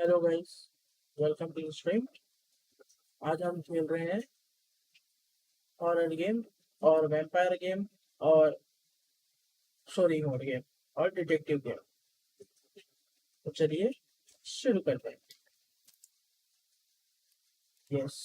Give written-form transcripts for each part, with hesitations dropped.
Hello guys, welcome to stream. आज हम खेल रहे हैं हॉरर गेम और वैम्पायर गेम और स्टोरी मोड गेम और डिटेक्टिव गेम। तो चलिए शुरू करते हैं। यस,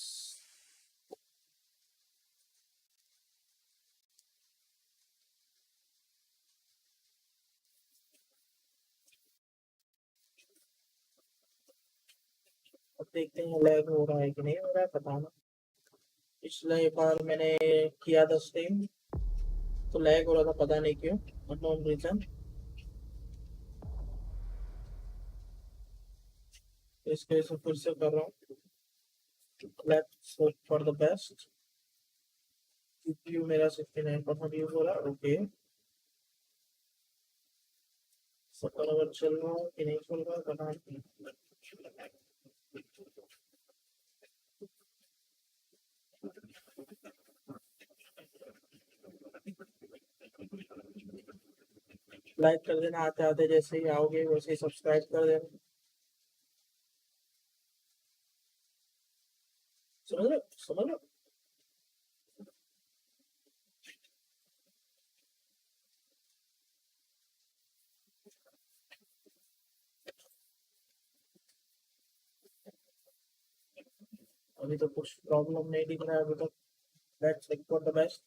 अब देखते हैं लैग हो रहा है कि नहीं हो रहा है, पता नहीं। पिछले बार मैंने किया था स्ट्रीम तो लैग हो रहा था, पता नहीं क्यों, अननोन रीजन। इसके वजह से फिर से कर रहा हूँ। Let's hope for the best. CPU मेरा 69% यूज हो रहा है। ओके, सकल अगर चल रहा है कि नहीं चल रहा है पता नहीं। लाइक कर देना, आते आते जैसे ही आओगे वैसे ही सब्सक्राइब कर देना। समझ लो समझ लो। अभी तो कुछ प्रॉब्लम नहीं दिख रहा है अभी तक। Let's hope for the best.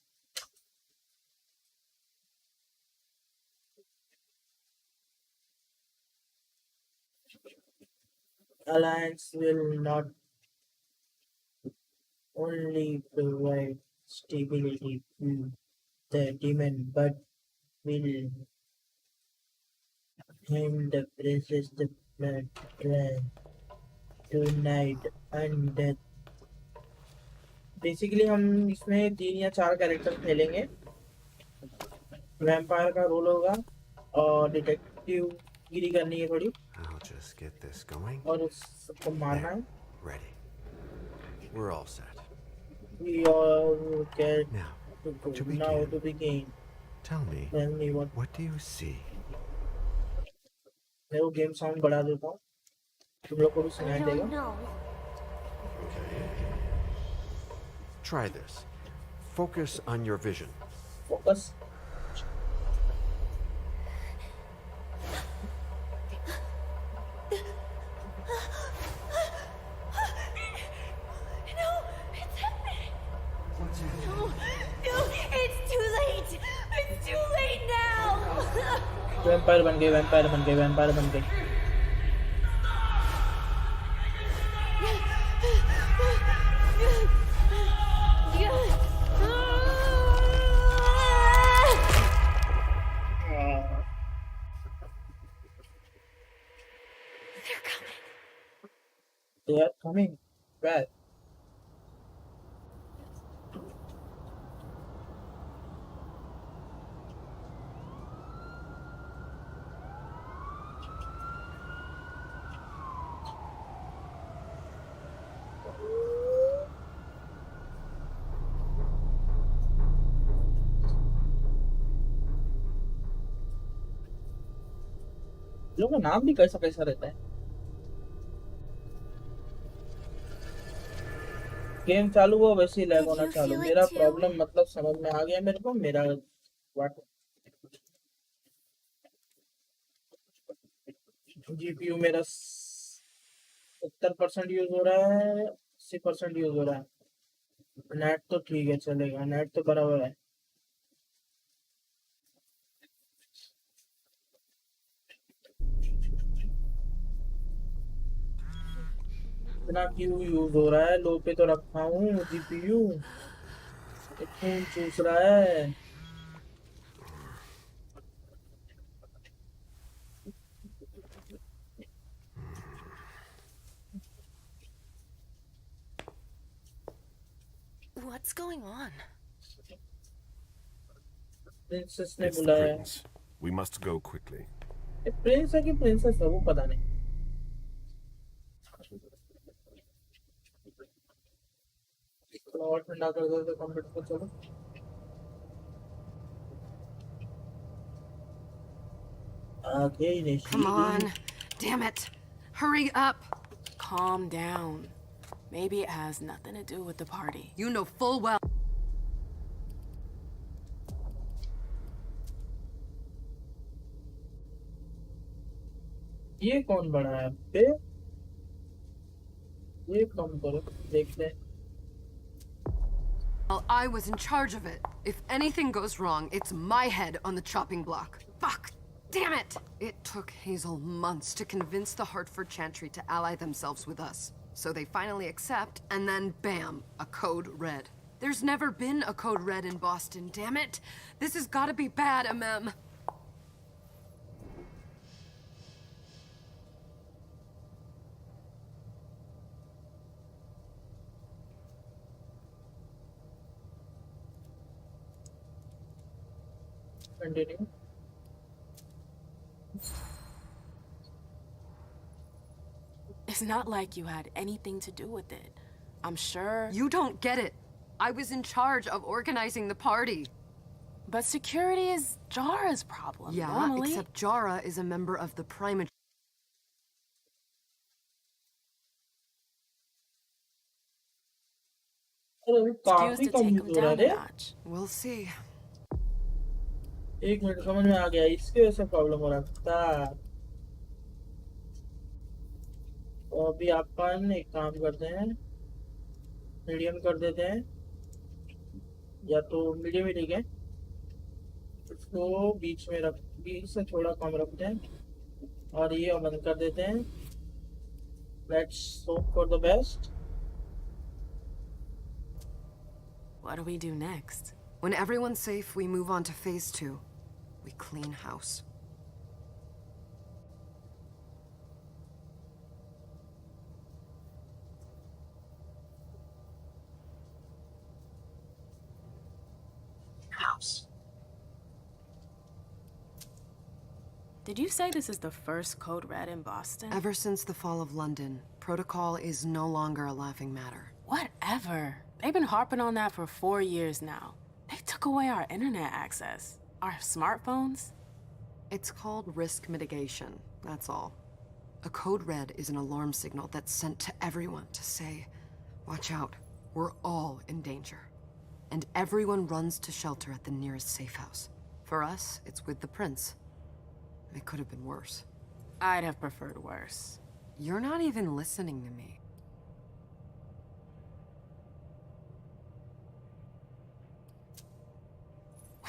Alliance will not only provide stability to the demon but will hand the princess the blood drain tonight and death। Basically हम इसमें 3 या 4 कैरेक्टर खेलेंगे। वैम्पायर का रोल होगा और डिटेक्टिव गिरी करनी है थोड़ी, I'll just get this going. और उस सबको मारना है। Ready. We're all set. We all get Now, to to now begin, to begin. tell me, Tell me what do you see? मैं वो गेम साउंड बढ़ा देता हूँ, तुम लोग को भी I सुनाई don't देगा। know. Try this. Focus on your vision. Focus. No, it's happening. No, it's too late. It's too late now. Vampire बन गए, वैम्पायर बन गए, वैम्पायर बन गए। They're coming. They are coming. Where? लोगों का नाम भी कैसा कैसा रहता है। गेम चालू हुआ वैसे ही लैग Did होना you चालू। feel it मेरा too? प्रॉब्लम मतलब समझ में आ गया मेरे को। मेरा व्हाट जीपीयू मेरा 70% यूज हो रहा है, 80% यूज हो रहा है। नेट तो ठीक है, चलेगा, नेट तो बराबर है। इतना क्यों यूज हो रहा है? लो पे तो रखा हूँ जीपीयू, खून चूस रहा है। What's going on? प्रिंसेस ने It's the बुलाया। prince. We must go quickly. ये प्रिंस है कि प्रिंसेस है वो पता नहीं। थोड़ा और ठंडा कर दो तो कंप्यूटर को। चलो आगे Come on. Damn it. Hurry up. calm down. Maybe it has nothing to do with the party. You know full well. ये कौन बड़ा है बे? ये कम करो देखते हैं। Well, I was in charge of it. If anything goes wrong, it's my head on the chopping block. Fuck! Damn it! It took Hazel months to convince the Hartford Chantry to ally themselves with us. So they finally accept, and then bam, a code red. There's never been a code red in Boston, damn it! This has gotta be bad, MM. Continue. It's not like you had anything to do with it. I'm sure. You don't get it. I was in charge of organizing the party. But security is Jara's problem. Yeah, normally. except Jara is a member of the primate. अरे काफी Excuse to come take him use हो रहा down a है। notch. We'll see. एक minute समझ में आ गया, इसके वजह से प्रॉब्लम हो रहा था। तो अभी अपन एक काम करते हैं, मीडियम कर देते हैं, या तो मीडियम ही ठीक है। इसको बीच में रख, बीच से थोड़ा कम रखते हैं और ये बंद कर देते हैं। Let's hope for the best. What do we do next? When everyone's safe, we move on to phase 2. We clean house. Did you say this is the first code red in Boston? Ever since the fall of London, protocol is no longer a laughing matter. Whatever. They've been harping on that for 4 years now. They took away our internet access. Our smartphones. It's called risk mitigation, that's all. A code red is an alarm signal that's sent to everyone to say, watch out, we're all in danger. And everyone runs to shelter at the nearest safe house. For us, it's with the prince. It could have been worse. I'd have preferred worse. You're not even listening to me.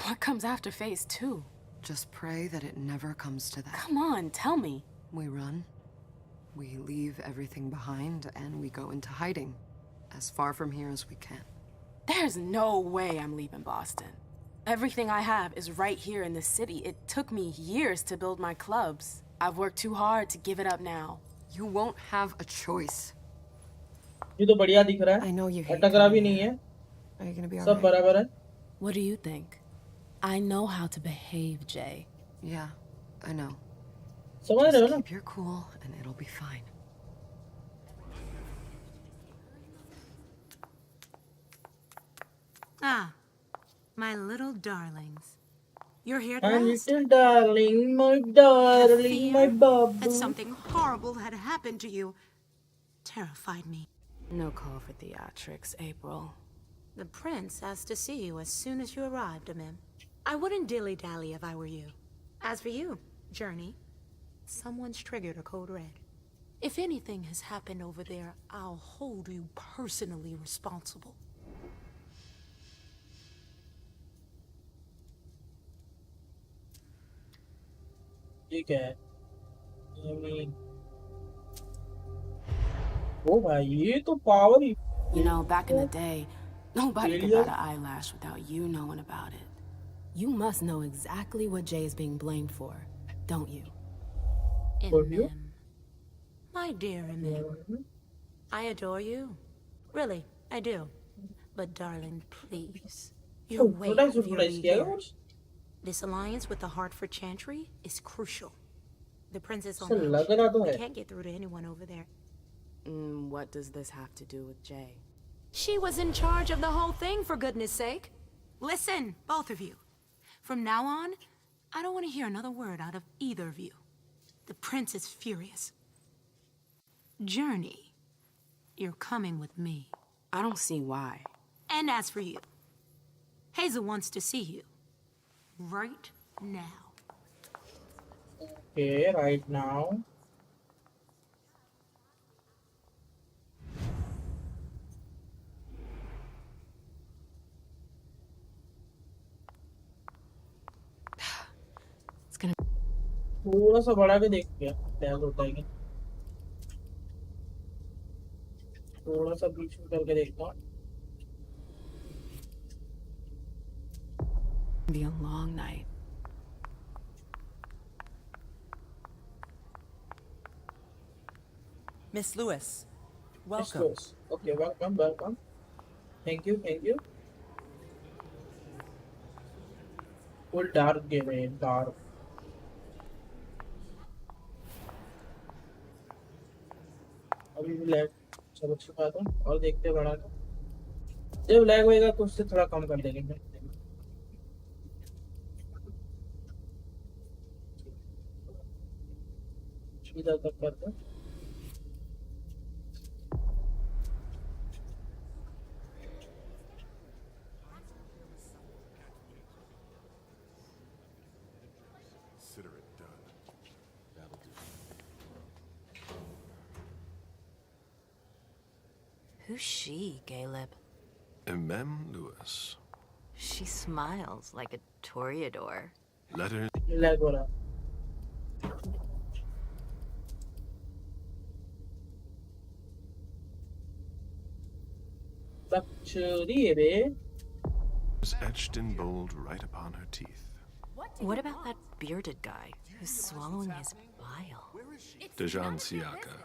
What comes after phase 2? Just pray that it never comes to that. Come on, tell me. We run. We leave everything behind and we go into hiding. As far from here as we can. There's no way I'm leaving Boston. Everything I have is right here in the city. It took me years to build my clubs. I've worked too hard to give it up now. You won't have a choice. ये तो बढ़िया दिख रहा है। I know you hate टकरा भी coming नहीं here. है, Are you gonna be सब alright? बराबर है। What do you think? I know how to behave, Jay. Yeah, I know. समझ रहे हो Just ना? keep your cool and it'll be fine. Ah, my little darlings. You're here at My last. little darling, my darling, my Fear babu. that something horrible had happened to you terrified me. No call for theatrics, April. The prince asked to see you as soon as you arrived, Amim. I wouldn't dilly-dally if I were you. As for you, Journey, someone's triggered a code red. If anything has happened over there, I'll hold you personally responsible. ठीक है। I mean, ओ भाई ये तो power he. You know, back in the day, nobody could Really? bat an eyelash without you knowing about it. You must know exactly what Jay is being blamed for, don't you? For you? Amim. My dear Amim, I adore you. Really, I do. But darling, please. You're Oh, way थोड़ा out of your surprise league किया here. कुछ? This alliance with the Hartford Chantry is crucial. The princess on ऐसा edge. लग रहा तो We है। can't get through to anyone over there. What does this have to do with Jay? She was in charge of the whole thing, for goodness sake. Listen, both of you. From now on, I don't want to hear another word out of either of you. The prince is furious. Journey, you're coming with me. I don't see why. And as for you, Hazel wants to see you. Right now. Okay, right now. It's gonna. थोड़ा सा बढ़ा के देख क्या क्या होता है कि थोड़ा सा बीच में करके देखता हूँ Be a long night. Miss Lewis, Yes, welcome. yes. Okay, welcome. Thank you. Full dark game है dark. अभी भी लैग चलो अच्छी बात है और देखते बढ़ा के जब लैग होएगा तो उससे थोड़ा कम कर देंगे इधर तक करते Consider it done. That'll do. Who's she, Caleb? Mem Lewis. She smiles like a toreador. Let her. Lag हो रहा बच्चोरी बे is etched in bold right upon her teeth. What about that bearded guy who's swallowing his bile? Dejan Siaka.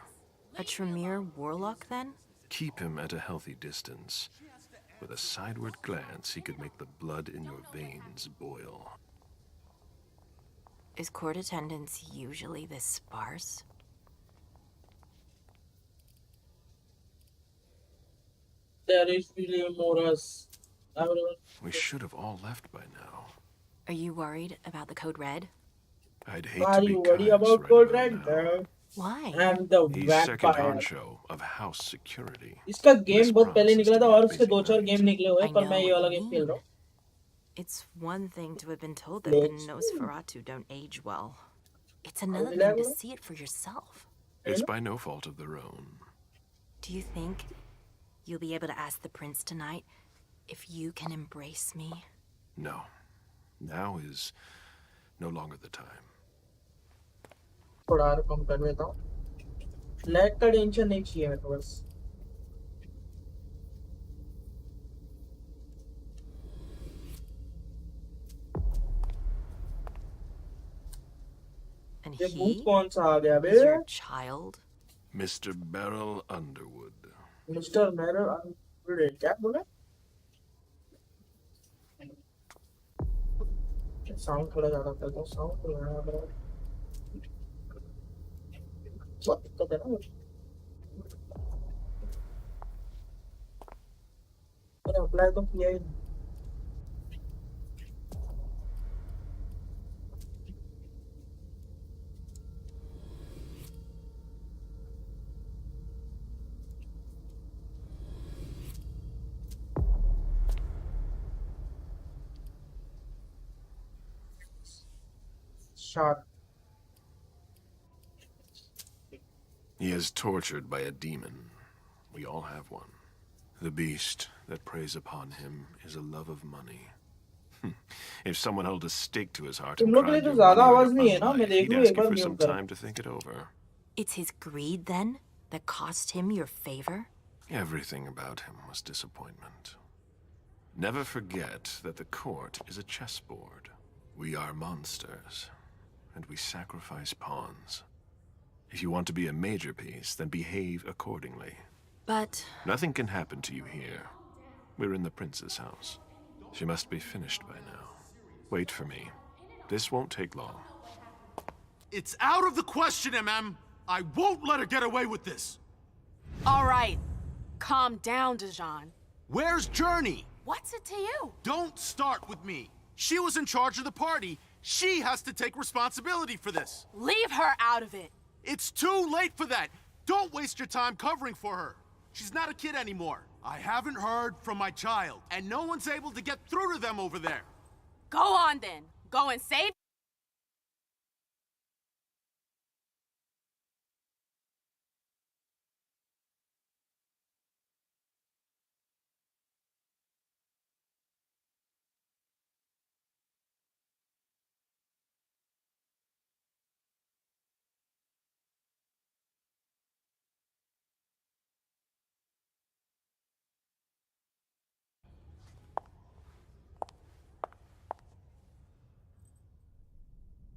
A Tremere warlock, then? Keep him at a healthy distance. With a sideward glance, he could make the blood in your veins boil. Is court attendance usually this sparse? there is William Morris everyone We should have all left by now. Are you worried about the Code Red? I'd hate are to be you worried Kai's about right Cold about Red now. Why? and the He's second vampire honcho of house security. इसका This game बहुत पहले promises निकला to था be और a उसके busy दो चार night. Game निकले हुए I हैं पर know मैं ये what वाला you गेम खेल रहा mean. हूँ It's one thing to have been told that the Let's Nosferatu don't age well. It's another Will thing I to go? see it for yourself. It's by no fault of their own. Do you think you'll be able to ask the prince tonight if you can embrace me? No. Now is no longer the time. थोड़ा और कम कर देता हूँ lag का tension नहीं चाहिए मेरे को बस And ये भूत he कौन सा आ गया बे is your child? Mr. Beryl Underwood. Mister मैरर अनप्रेडिक्टेड क्या बोला साउंड थोड़ा ज्यादा करता हूँ साउंड तो यहाँ पर बहुत दिक्कत है ना मैंने अप्लाई तो किया ही नहीं Shark. He is tortured by a demon. We all have one. The beast that preys upon him is a love of money. If someone held a stake to his heart तुम and लोग के लिए cried तो your ज्यादा money or आवाज नहीं है your ना मैं life, देख he'd लूँ ask एक you bar for mute some कर time to think it over. It's his greed, then, that cost him your favor? Everything about him was disappointment. Never forget that the court is a chessboard. We are monsters, and we sacrifice pawns. If you want to be a major piece, then behave accordingly. But Nothing can happen to you here. We're in the prince's house. She must be finished by now. Wait for me. This won't take long. It's out of the question, MM. I won't let her get away with this. All right. Calm down, Dejan. Where's Journey? What's it to you? Don't start with me. She was in charge of the party. She has to take responsibility for this. Leave her out of it. It's too late for that. Don't waste your time covering for her. She's not a kid anymore. I haven't heard from my child, and no one's able to get through to them over there. Go on then. Go and save.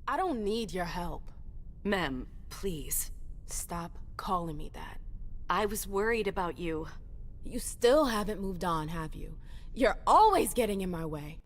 I don't need your help. Mem, please. Stop calling me that. I was worried about you. You still haven't moved on, have you? You're always getting in my way.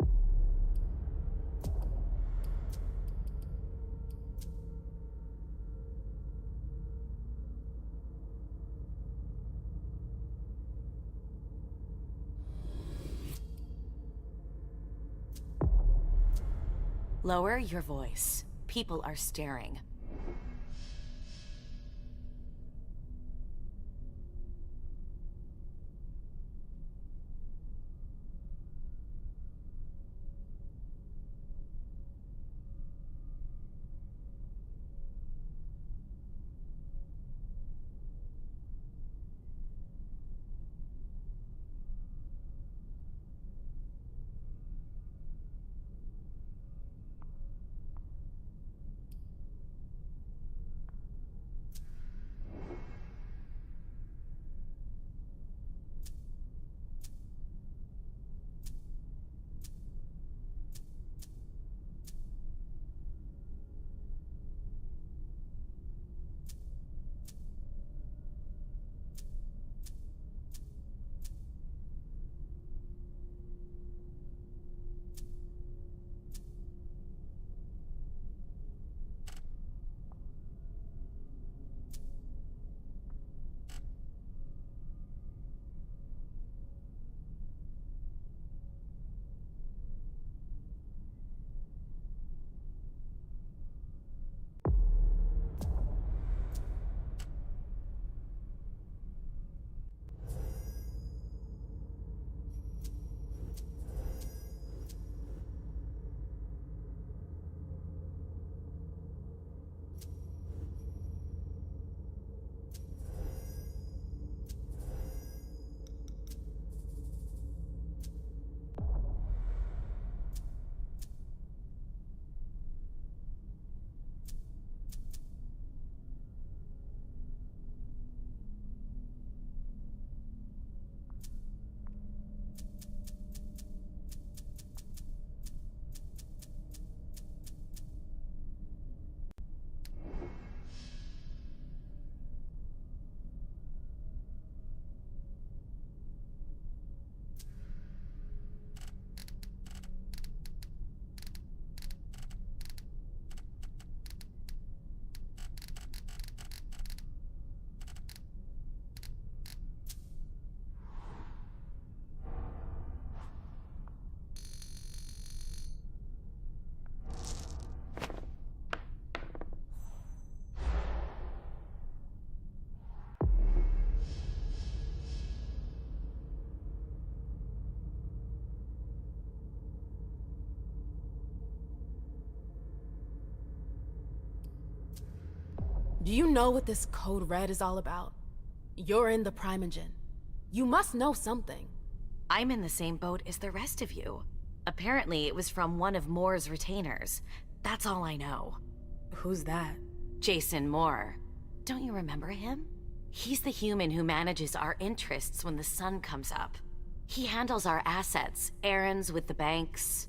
Lower your voice. People are staring. Do you know what this Code Red is all about? You're in the Primogen. You must know something. I'm in the same boat as the rest of you. Apparently, it was from one of Moore's retainers. That's all I know. Who's that? Jason Moore. Don't you remember him? He's the human who manages our interests when the sun comes up. He handles our assets, errands with the banks.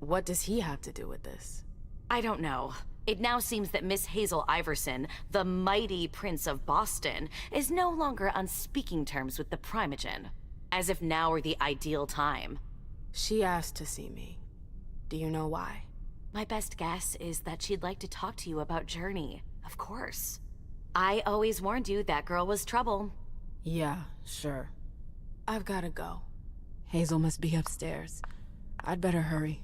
What does he have to do with this? I don't know. It now seems that Miss Hazel Iverson, the mighty Prince of Boston, is no longer on speaking terms with the Primogen. As if now were the ideal time. She asked to see me. Do you know why? My best guess is that she'd like to talk to you about Journey, of course. I always warned you that girl was trouble. Yeah, sure. I've gotta go. Hazel must be upstairs. I'd better hurry.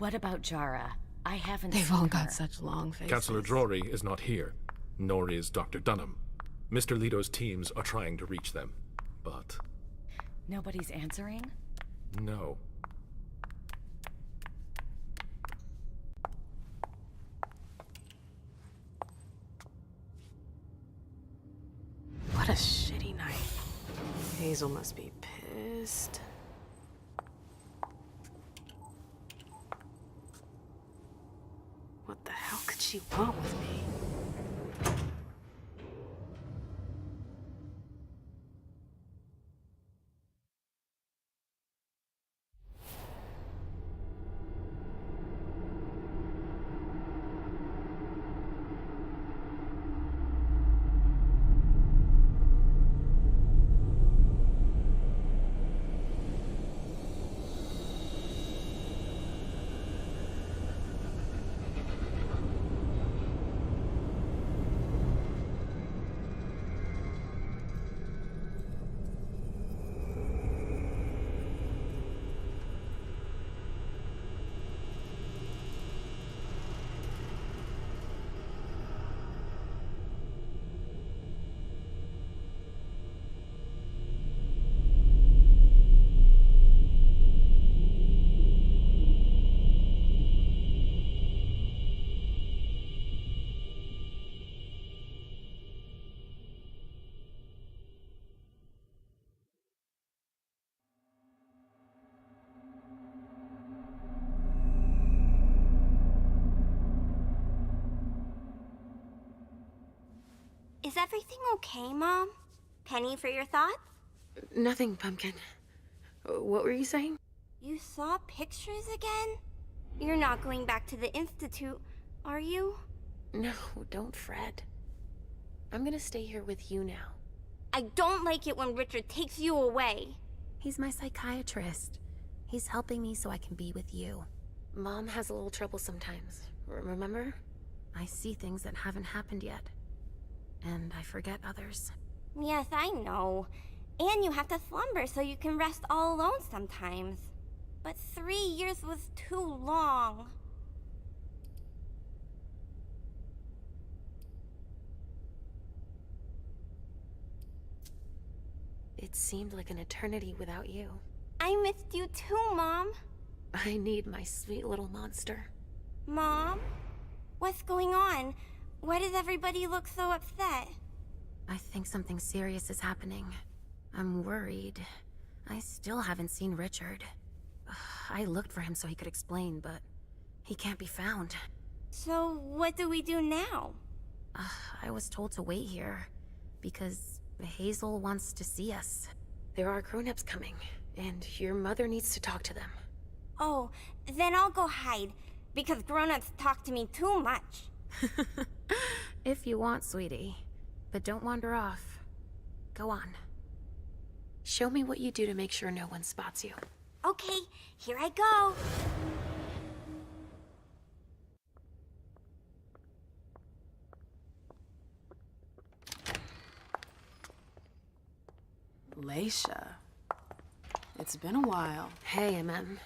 What about Jara? I haven't They've seen all her. got such long faces. Councillor Drury is not here. Nor is Dr. Dunham. Mr. Leto's teams are trying to reach them, but... Nobody's answering? no. What a shitty night. Hazel must be pissed. What the hell could she want with me? Is everything okay, Mom? Penny for your thoughts? Nothing, Pumpkin. What were you saying? You saw pictures again? You're not going back to the Institute, are you? No, don't fret. I'm gonna stay here with you now. I don't like it when Richard takes you away. He's my psychiatrist. He's helping me so I can be with you. Mom has a little trouble sometimes, remember? I see things that haven't happened yet. And I forget others. Yes, I know. And you have to slumber so you can rest all alone sometimes. But 3 years was too long. It seemed like an eternity without you. I missed you too, Mom. I need my sweet little monster. Mom? What's going on? Why does everybody look so upset? I think something serious is happening. I'm worried. I still haven't seen Richard. I looked for him so he could explain, but he can't be found. So what do we do now? I was told to wait here because Hazel wants to see us. There are grown-ups coming, and your mother needs to talk to them. Oh, then I'll go hide, because grown-ups talk to me too much. If you want, sweetie. But don't wander off. Go on. Show me what you do to make sure no one spots you. Okay, here I go. Leisha. It's been a while. Hey, MM.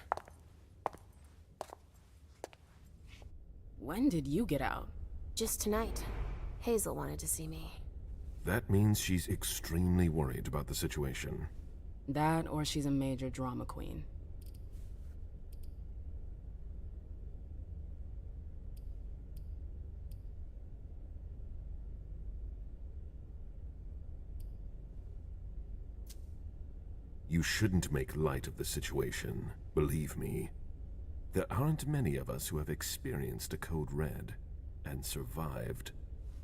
When did you get out? Just tonight. Hazel wanted to see me. That means she's extremely worried about the situation. That, or she's a major drama queen. You shouldn't make light of the situation, believe me. There aren't many of us who have experienced a Code Red and survived.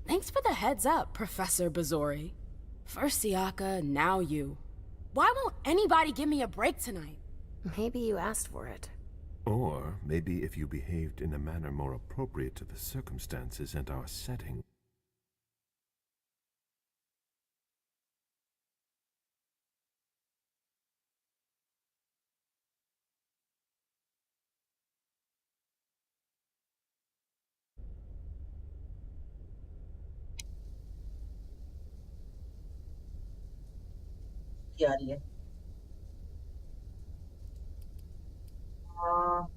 Thanks for the heads up, Professor Bazori. First Siaka, now you. Why won't anybody give me a break tonight? Maybe you asked for it. Or maybe if you behaved in a manner more appropriate to the circumstances and our setting. क्या आ रही है हाँ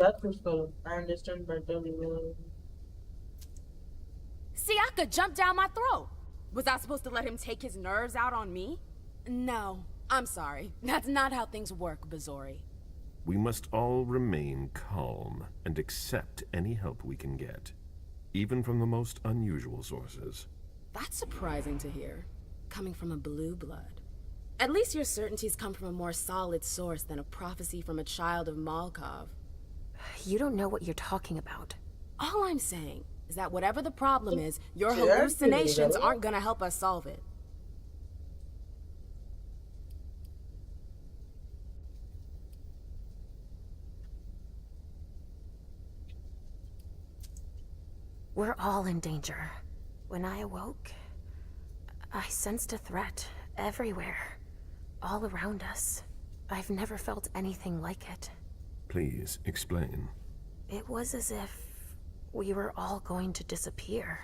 That's useful. I understand better. See, I could jump down my throat. Was I supposed to let him take his nerves out on me? No, I'm sorry. That's not how things work, Bazori. We must all remain calm and accept any help we can get, even from the most unusual sources. That's surprising to hear, coming from a blue blood. At least your certainties come from a more solid source than a prophecy from a child of Malkov. You don't know what you're talking about. All I'm saying is that whatever the problem is, your Yeah, hallucinations aren't gonna help us solve it. We're all in danger. When I awoke, I sensed a threat everywhere, all around us. I've never felt anything like it. Please explain. It was as if we were all going to disappear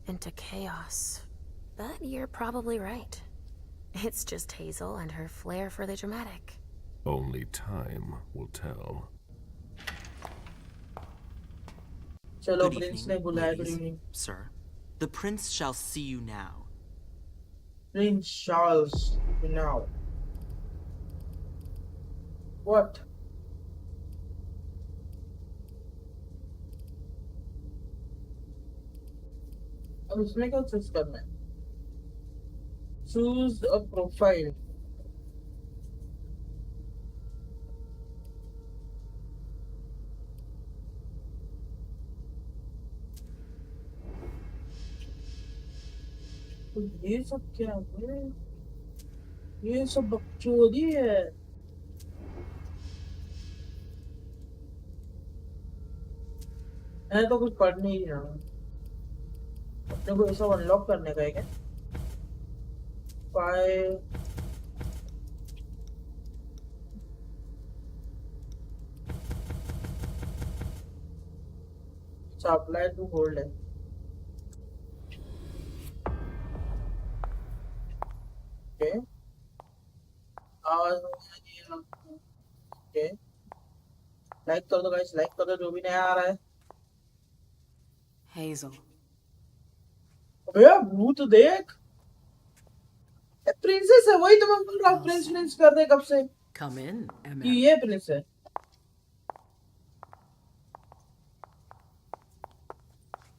into chaos. But you're probably right. It's just Hazel and her flair for the dramatic. Only time will tell. चलो Good Prince ने evening, बुलाया. Good ladies, evening. sir. The prince shall see you now. Prince Charles. Now. What? अब इसमें क्या choose करना है? Choose a profile. तो ये सब क्या है? ये सब बकचोदी है. मैं तो कुछ पढ़ नहीं रहा हूँ. अपने को ये सब अनलॉक करने का है क्या? फाइल अप्लाई टू होल्ड है. ओके आवाज ओके लाइक कर दो गाइस, लाइक कर दो जो भी नया आ रहा है. Hazel. अबे भूत देख, प्रिंसेस है. वही तो मैं बोल रहा हूँ, प्रिंस प्रिंस कर रहे कब से. Come in, Emma. ये प्रिंस है.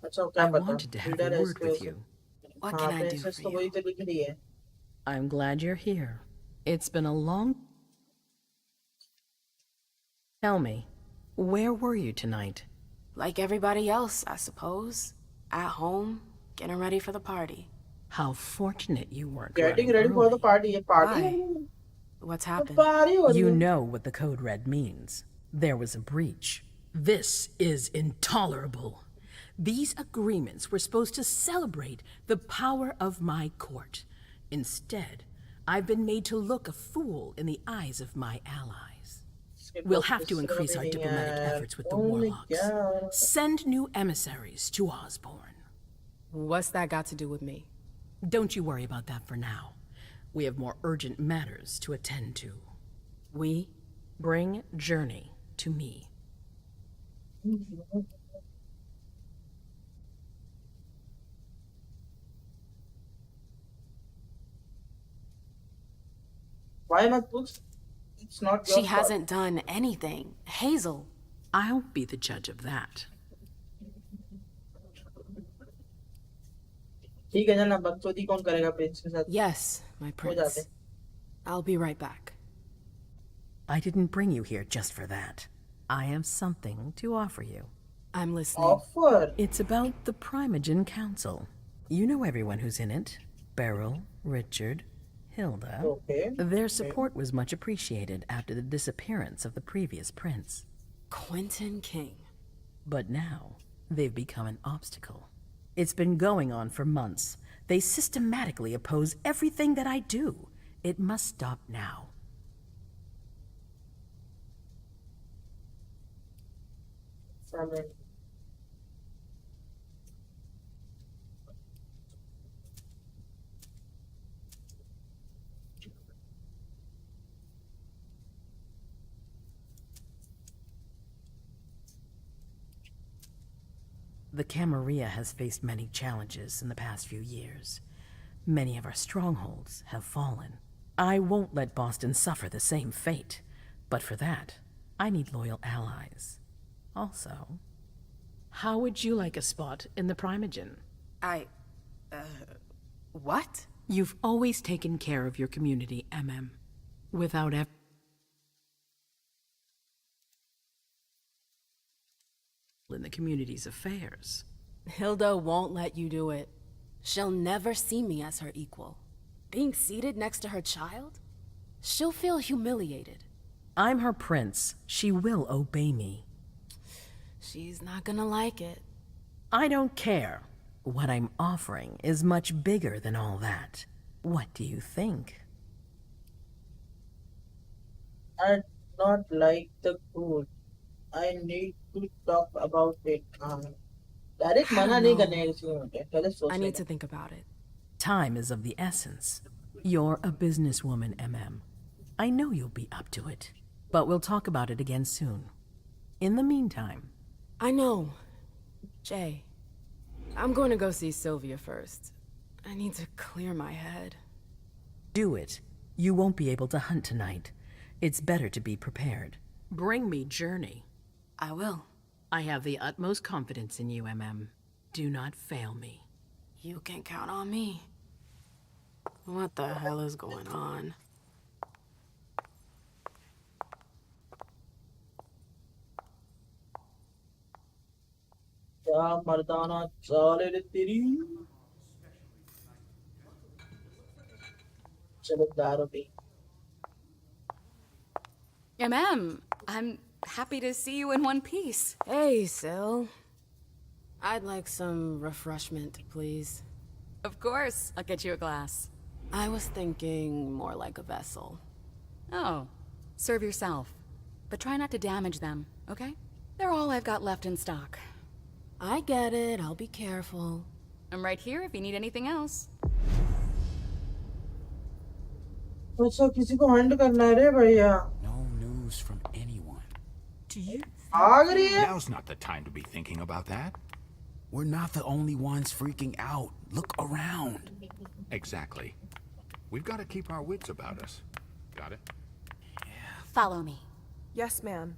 अच्छा क्या I पता. wanted to have leader a है word इसके with वजह you. से. What हाँ can I do princess for तो वही you? तो लिख रही है. I'm glad you're here. It's been a long... Tell me, where were you tonight? Like everybody else, I suppose. At home, getting ready for the party. How fortunate you weren't Getting running ready for the early. party. ये party Why? है. What's तो happened? party हो रही You है. know what the code red means. There was a breach. This is intolerable. These agreements were supposed to celebrate the power of my court. Instead, I've been made to look a fool in the eyes of my allies. We'll have to increase our diplomatic efforts with the warlocks. Send new emissaries to Osborne. What's that got to do with me? Don't you worry about that for now. We have more urgent matters to attend to. We? Bring Journey to me. Why not books? It's not your She fault. hasn't done anything. Hazel. I'll be the judge of that. ठीक है ना, बकचोदी कौन करेगा Prince के साथ. Yes, my हो जाते. prince. I'll be right back. I didn't bring you here just for that. I have something to offer you. I'm listening. Offer. It's about the Primogen Council. You know everyone who's in it. Beryl, Richard, Hilda. Okay. Their support was much appreciated after the disappearance of the previous prince. Quentin King. But now, they've become an obstacle. It's been going on for months. They systematically oppose everything that I do. It must stop now. Amen. The Camarilla has faced many challenges in the past few years. Many of our strongholds have fallen. I won't let Boston suffer the same fate, but for that, I need loyal allies. Also, how would you like a spot in the Primogen? What? You've always taken care of your community, without ever in the community's affairs. Hilda won't let you do it. She'll never see me as her equal. Being seated next to her child? She'll feel humiliated. I'm her prince. She will obey me. She's not gonna like it. I don't care. What I'm offering is much bigger than all that. What do you think? I not like the code. I need to talk about it. Direct I मना don't नहीं know. करने किसी को मुझे पहले सोच I need लेना. to think about it. Time is of the essence. You're a businesswoman, I know you'll be up to it. But we'll talk about it again soon. In the meantime... I know. Jay, I'm going to go see Sylvia first. I need to clear my head. Do it. You won't be able to hunt tonight. It's better to be prepared. Bring me Journey. I will. I have the utmost confidence in you, Do not fail me. You can count on me. What the hell is going on? क्या मर्दाना चाले रे तेरी. चलो दारू P. I'm happy to see you in one piece. Hey, Syl. I'd like some refreshment, please. Of course, I'll get you a glass. I was thinking more like a vessel. Oh, serve yourself. But try not to damage them, okay? They're all I've got left in stock. I get it, I'll be careful. I'm right here if you need anything else. अच्छा किसी को हंड करना है रे भैया. No news from anyone. Do you? भाग रही है. Now's not the time to be thinking about that. We're not the only ones freaking out. Look around. Exactly. We've got to keep our wits about us. Got it? Follow me. Yes, ma'am.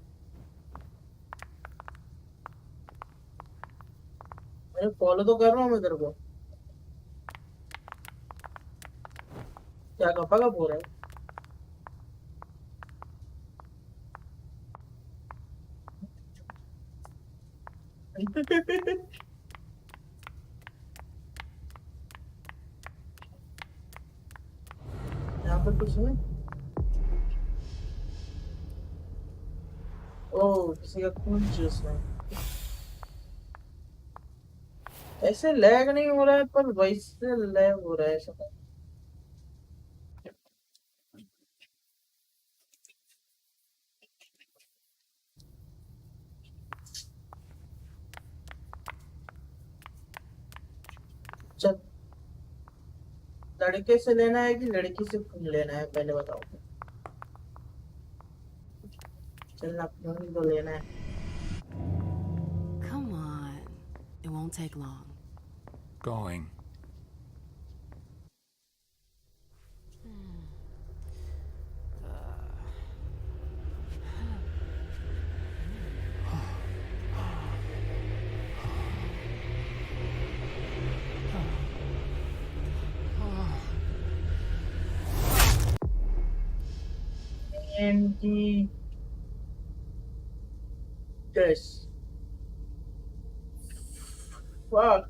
अरे follow तो कर रहा हूँ मैं तेरे को. क्या कपा का बोल रहा है. यहाँ पर कुछ है. ओह किसी का खून चूस रहा है. ऐसे लैग नहीं हो रहा है पर वैसे लैग हो रहा है सब. चल लड़के से लेना है कि लड़की से खून लेना है पहले बताओ. चलना खून तो लेना है. Come on. It won't take long. Going. And the this fuck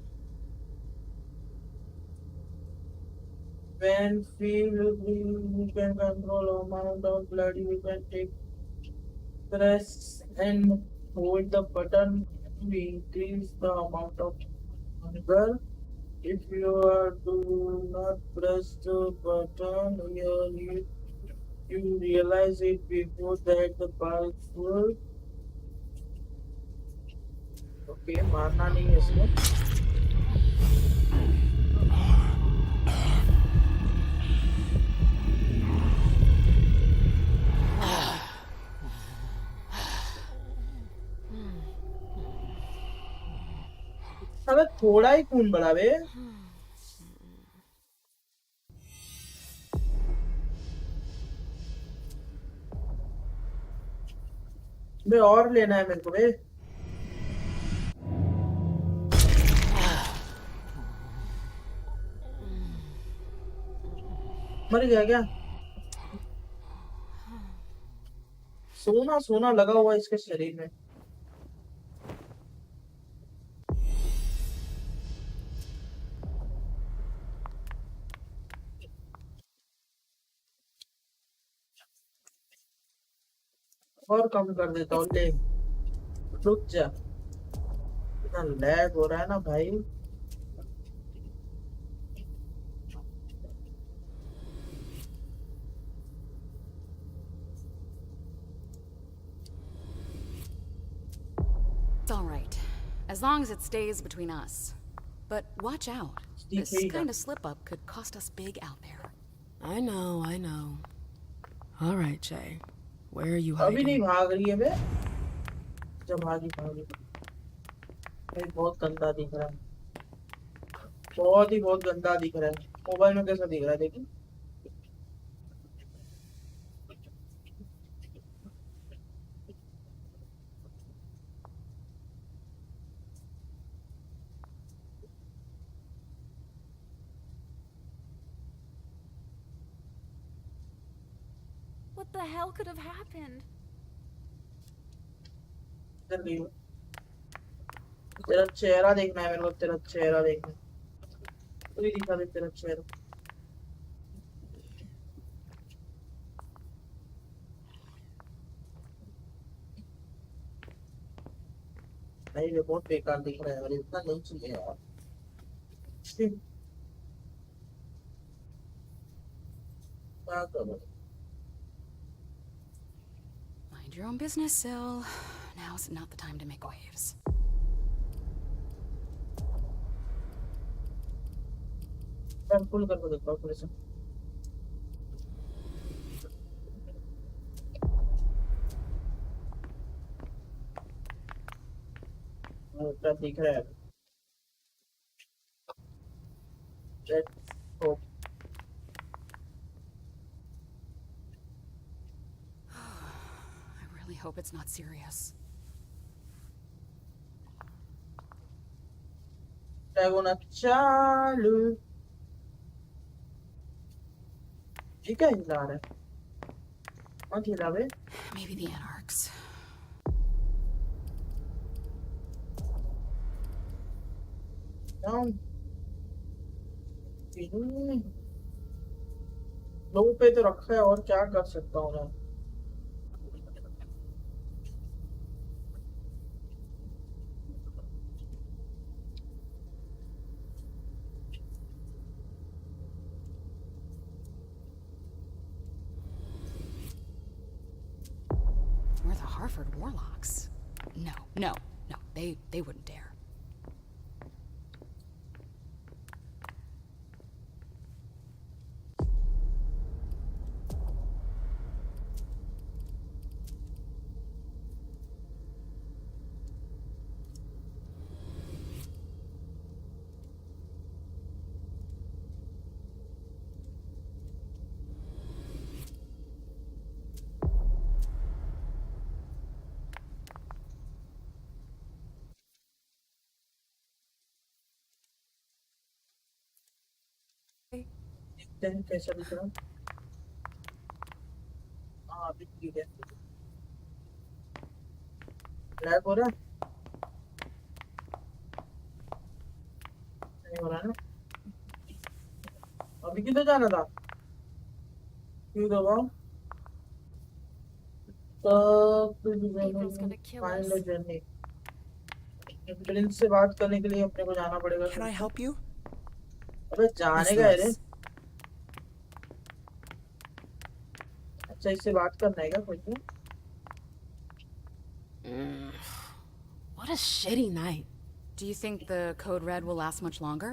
when feel you can control amount of blood you can take press and hold the button to increase the amount of hunger. If you are do not press the button you realize it before that the powerful. Okay, मारना नहीं है इसमें. अबे थोड़ा ही खून बढ़ा बे। बे और लेना है मेरे को बे। मर गया क्या? सोना सोना लगा हुआ है इसके शरीर में। और कम कर देता हूँ ले। रुक जा, इतना लैग हो रहा है ना भाई। It's all right, as long as it stays between us. But watch out. This kind of slip-up could cost us big out there. I know. All right, Jay. Where are you अभी नहीं hiding? भाग रही है बे। जब भागी भागी भाई बहुत गंदा दिख रहा है। बहुत गंदा दिख रहा है। मोबाइल में कैसा दिख रहा है देखिए। What the hell could have happened? इधर नहीं हूँ। तेरा चेहरा देखना है मेरे को, तेरा चेहरा देखना है। तू ही दिखा दे तेरा चेहरा। नहीं ये बहुत बेकार दिख रहा है यार, इतना नहीं चाहिए यार। क्या करूं? Mind your own business, Syl. Now's not the time to make waves. मैं फुल करके देखता हूँ थोड़े से। क्या दिख रहा है? Let's hope. I really hope it's not serious. Dragon चालू। ये क्या हिला रहा है? मत हिला बे। Maybe the Anarchs. Down. लो पे तो रखा है, और क्या कर सकता हूँ मैं? We're the Harford Warlocks. No. They wouldn't dare. देखते हैं कैसा दिख रहा है। हाँ अभी ठीक है। लैग हो रहा है? नहीं हो रहा है ना? अभी किधर जाना था? क्यों दबाओ? April's gonna kill us. Final journey. Prince से बात करने के लिए अपने को जाना पड़ेगा। Can I help you? अबे जाने का है रे। अच्छा इससे बात करना है क्या कोई को? What a shitty night. Do you think the Code Red will last much longer?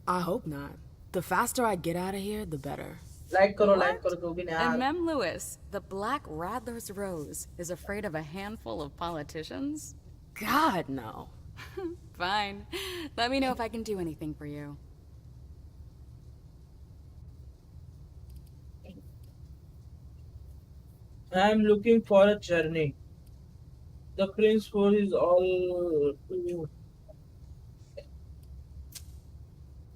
I hope not. The faster I get out of here, the better. Like करो तो भी नहीं And यार। Mem Lewis, the Black Rattler's Rose, is afraid of a handful of politicians? God, no. Fine. Let me know if I can do anything for you. I am looking for a journey. The prince force is all.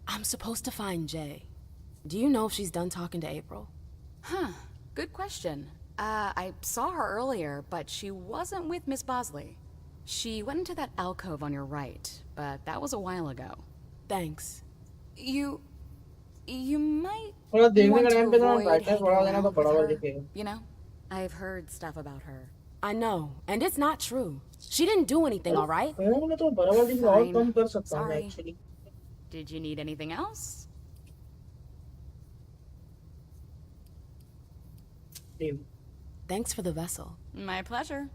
I'm supposed to find Jay. Do you know if she's done talking to April? Huh. Good question. I saw her earlier, but she wasn't with Miss Bosley. She went into that alcove on your right, but that was a while ago. Thanks. You might थोड़ा देखने want का to time पे थोड़ा avoid brightness hanging बढ़ा देना तो around with बराबर her. दिखेगा. You know, I've heard stuff about her. I know, and it's not true. She didn't do anything, all right? Phone में तो बराबर दिख और Fine. कम कर सकता हूँ मैं Sorry. Actually. Did you need anything else? Thanks for the vessel. My pleasure.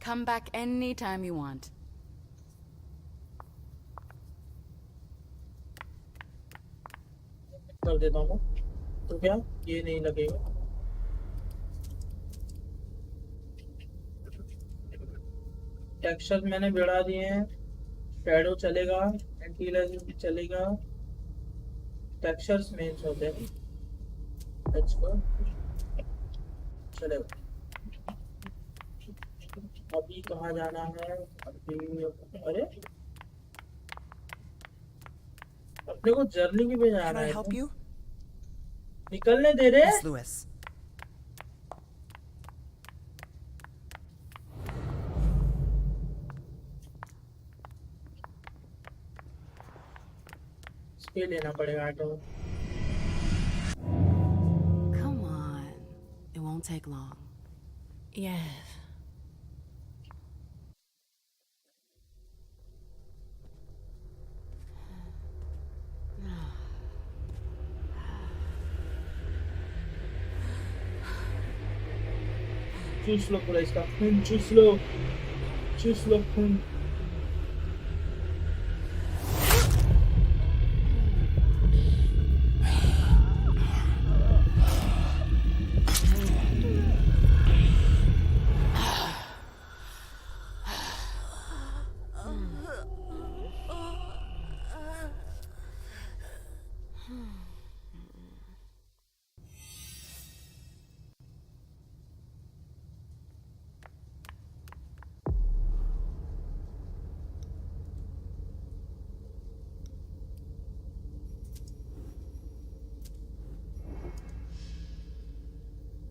Come back anytime you want. कर देता हूँ. तो क्या ये नहीं लगेगा. टेक्सचर मैंने बढ़ा दिए हैं. शैडो चलेगा, एंटी अलियासिंग भी चलेगा. टेक्सचर्स मेन होते हैं. Let's go. चलेगा. अभी कहाँ जाना है? अभी अरे अपने को जर्नी की पे जाना है. निकलने दे रहे. Miss Lewis. स्पीड लेना पड़ेगा auto. Come on. It won't take long. Yes. चूस लो पूरा इसका खून. चूस लो. चूस लो खून.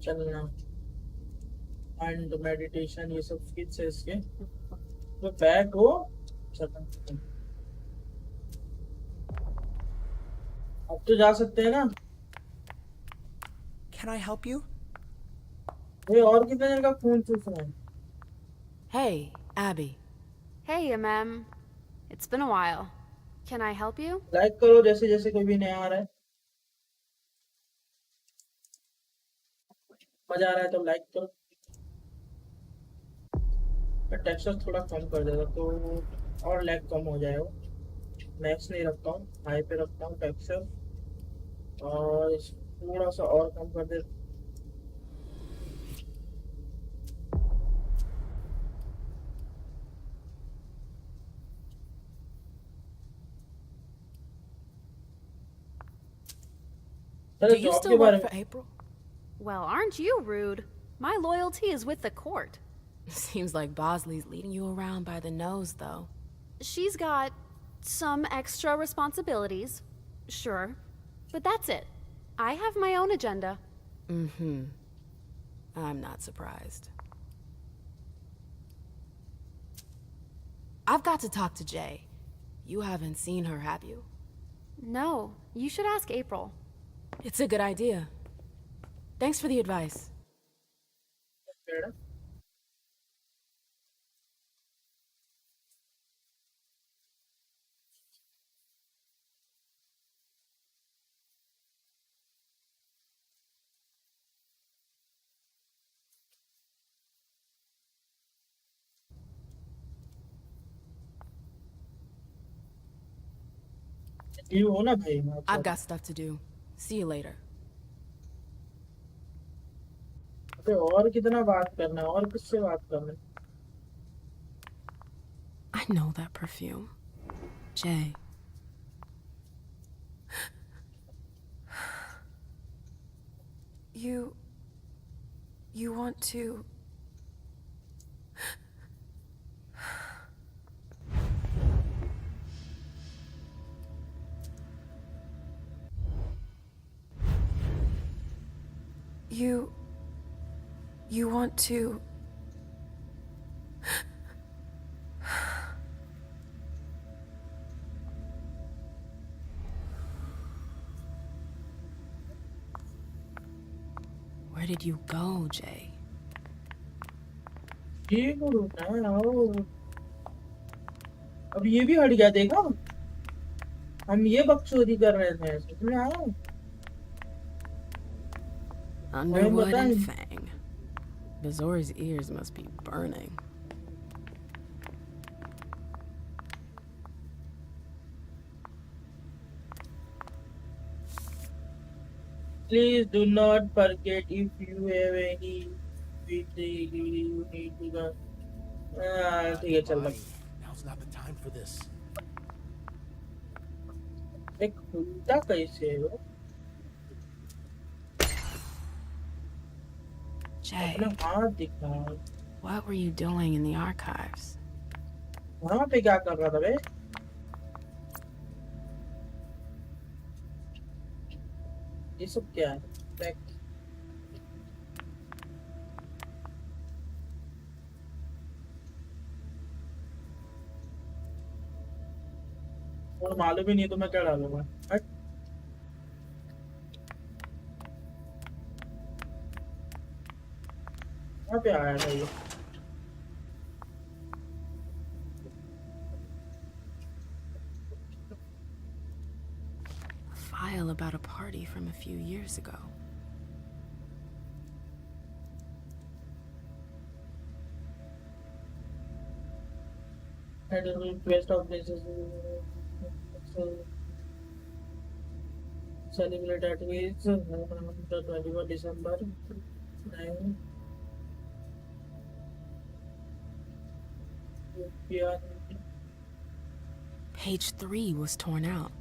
चलना एंड मेडिटेशन ये सब स्किल्स है इसके. तो बैक हो. चलना. अब तो जा सकते हैं ना. Can I help you? ये और कितने जन का खून चूस रहे हैं? Hey, Abby. Hey, MM. It's been a while. Can I help you? Like करो जैसे जैसे कोई भी नया आ रहा है. मजा आ रहा है तो लाइक करो. मैं टेक्सचर थोड़ा कम कर देता तो और लैग कम हो जाएगा. मैक्स नहीं रखता हूँ, हाई पे रखता हूँ टेक्सचर. और थोड़ा सा और कम कर देता. Do you still work for April? Well, aren't you rude? My loyalty is with the court. Seems like Bosley's leading you around by the nose, though. She's got some extra responsibilities, sure, but that's it. I have my own agenda. Mm-hmm. I'm not surprised. I've got to talk to Jay. You haven't seen her, have you? No, you should ask April. It's a good idea. Thanks for the advice. I've got stuff to do. See you later. और कितना बात करना है और किससे बात करना है? I know that perfume. Jay. You want to... You want to... Where did you go, Jay? ये को रुकना है आओ अब ये भी हट गया देखा हम ये बकचोदी कर रहे थे समझ में आया Underwood and Fang. Bazori's ears must be burning. Please do not forget if you have any you need to go. ठीक है चल Now's not the time for this. एक खुलता कैसे है वो Jay, अपना हाथ दिखा what were you doing in the archives? वहाँ पे क्या कर रहा था बे ये सब क्या है और मालूम ही नहीं तो मैं क्या डालूंगा कहाँ पे आया था ये A file about a party from a few years ago. I don't know twist of this is celebrate at least the 21st December 9 Page 3 was torn out.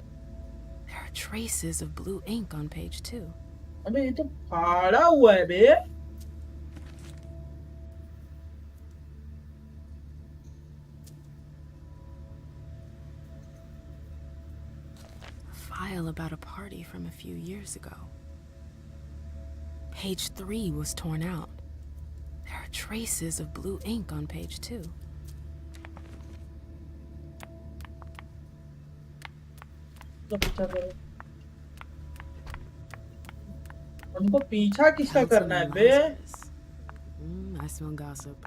There are traces of blue ink on page 2. अबे ये तो फाड़ा हुआ है बे A file about a party from a few years ago. Page 3 was torn out. There are traces of blue ink on page 2. हमको पीछा किसका करना है बे I smell gossip.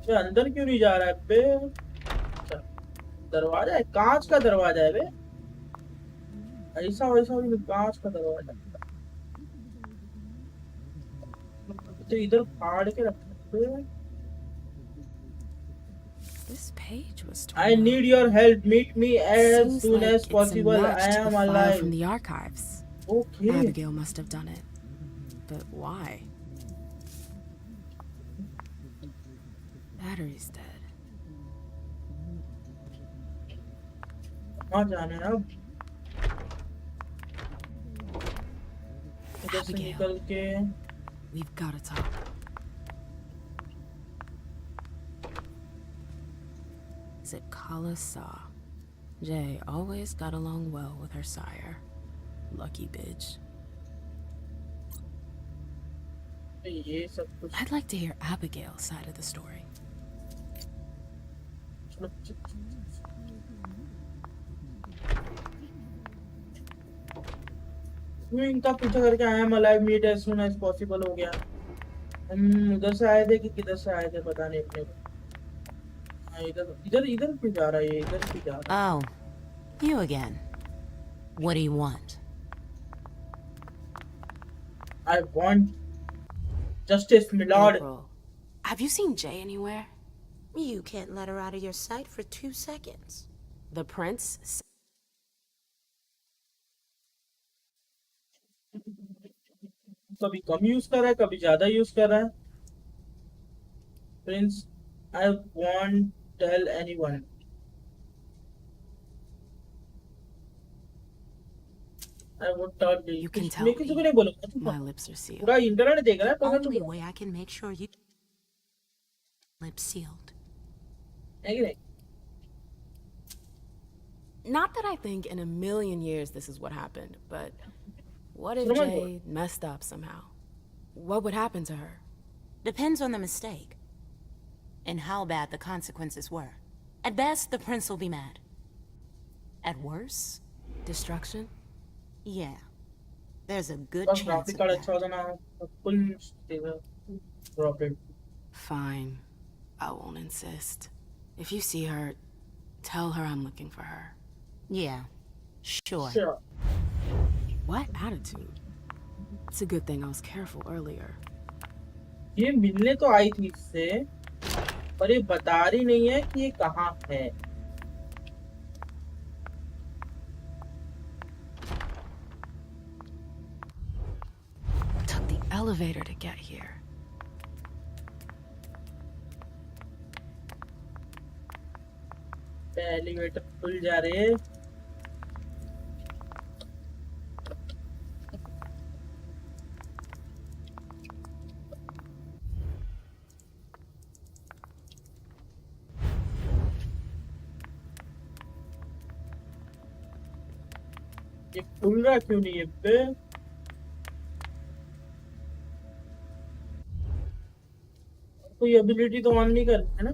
ये अंदर क्यों नहीं जा रहा है बे अच्छा, दरवाजा है कांच का दरवाजा है बे ऐसा वैसा भी कांच का दरवाजा तो इधर फाड़ के रखते This page was torn I need your help. Meet me as Seems soon like as it's a possible. match I to am the file alive. from the archives. Okay. Abigail must have done it. But why? Battery's dead. कहाँ जाना है अब? इधर से निकल के We've got to talk. Is it Kala Saw? Jay always got along well with her sire. Lucky bitch. ये सब कुछ I'd like to hear Abigail's side of the story. मैं इनका पीछा करके I am alive. Meet as soon as possible हो गया हम उधर से आए थे कि किधर से आए थे पता नहीं अपने को हाँ इधर इधर इधर क्यों जा रहा है ये इधर क्यों जा रहा है Oh, you again. What do you want? I want justice, my lord. April, have you seen Jay anywhere? You can't let her out of your sight for 2 seconds. The prince... कभी कम यूज कर रहा है कभी ज्यादा use कर रहा है Prince I won't tell anyone I would tell you. You can tell मैं किसी को नहीं बोलूंगा. my lips are sealed. पूरा इंटरनेट देख रहा है तो मैं Only way I can make sure you lips sealed. है कि नहीं? Not that I think in a million years this is what happened, but what if Someone Jay messed up somehow? What would happen to her? Depends on the mistake. And how bad the consequences were. At best, the prince will be mad. At worst, destruction? Yeah. There's a good बस chance graphic of card that. अच्छा होता ना तो full देगा. Drop it. Fine. I won't insist. If you see her, tell her I'm looking for her. Yeah. Sure. Sure. What attitude? It's a good thing I was careful earlier. ये मिलने तो आई थी इससे पर ये बता रही नहीं है कि ये कहाँ है. Took the elevator to get here. Elevator खुल जा रहे. ये खुल रहा क्यों नहीं है पे? कोई एबिलिटी तो ऑन नहीं कर है ना?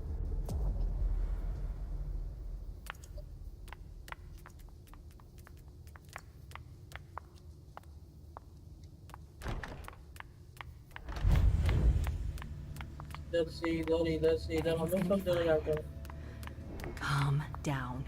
इधर से इधर हम लोग सब जगह जाते हैं. Calm down.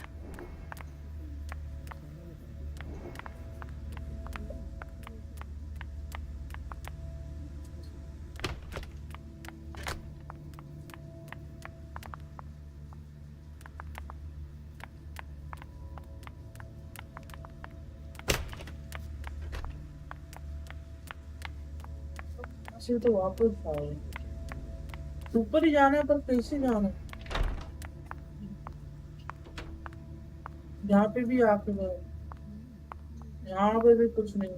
ऐसे तो वापस आए. ऊपर ही जाना है पर कैसे जाना है? यहाँ पे भी आके गए. यहाँ पे भी कुछ नहीं.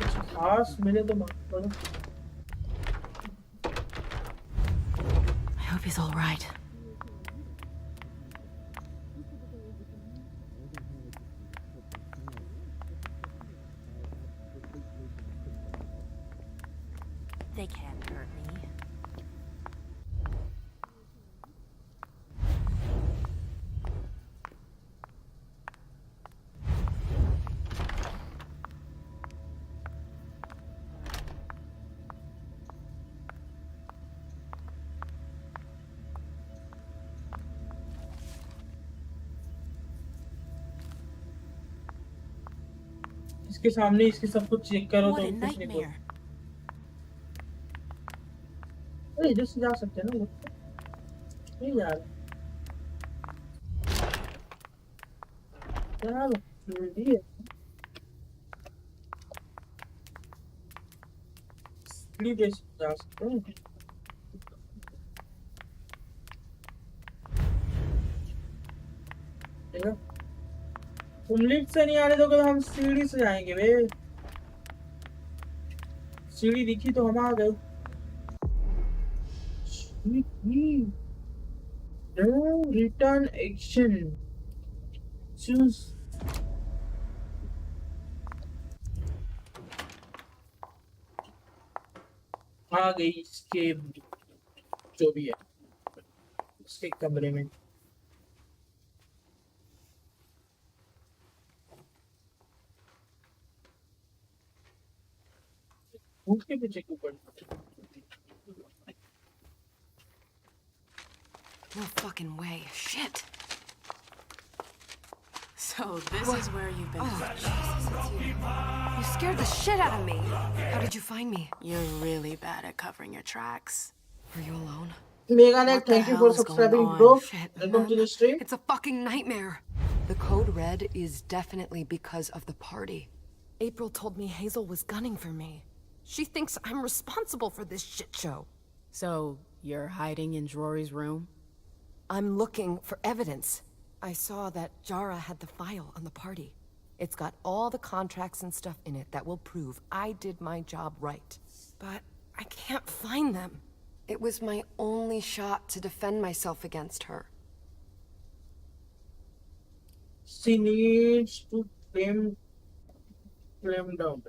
कुछ खास मिले तो मत करो. I hope he's all right. They can't hurt me. इसके सामने इसके सब कुछ चेक करो What तो a कुछ नहीं बोल. nightmare. अरे इधर से जा सकते हैं ना लोग. नहीं यार. यार जल्दी है. सीढ़ी पे से जा सकते हैं. देखा? तुम लिफ्ट से नहीं आने दोगे तो हम सीढ़ी से जाएंगे बे. सीढ़ी दिखी तो हम आ गए. No return action. Choose. आ गई इसके जो भी है उसके कमरे में. भूख के पीछे क्यों पड़ी? No fucking way. Shit. So this is where you've been. Oh, Jesus, you scared the shit out of me. How did you find me? You're really bad at covering your tracks. Are you alone? Meganet, What the thank you hell for is going subscribing, on? bro. Shit, Welcome to man. the stream. It's a fucking nightmare. The code red is definitely because of the party. April told me Hazel was gunning for me. She thinks I'm responsible for this shit show. So you're hiding in Rory's room? I'm looking for evidence. I saw that Jara had the file on the party. It's got all the contracts and stuff in it that will prove I did my job right. But I can't find them. It was my only shot to defend myself against her. She needs to claim down.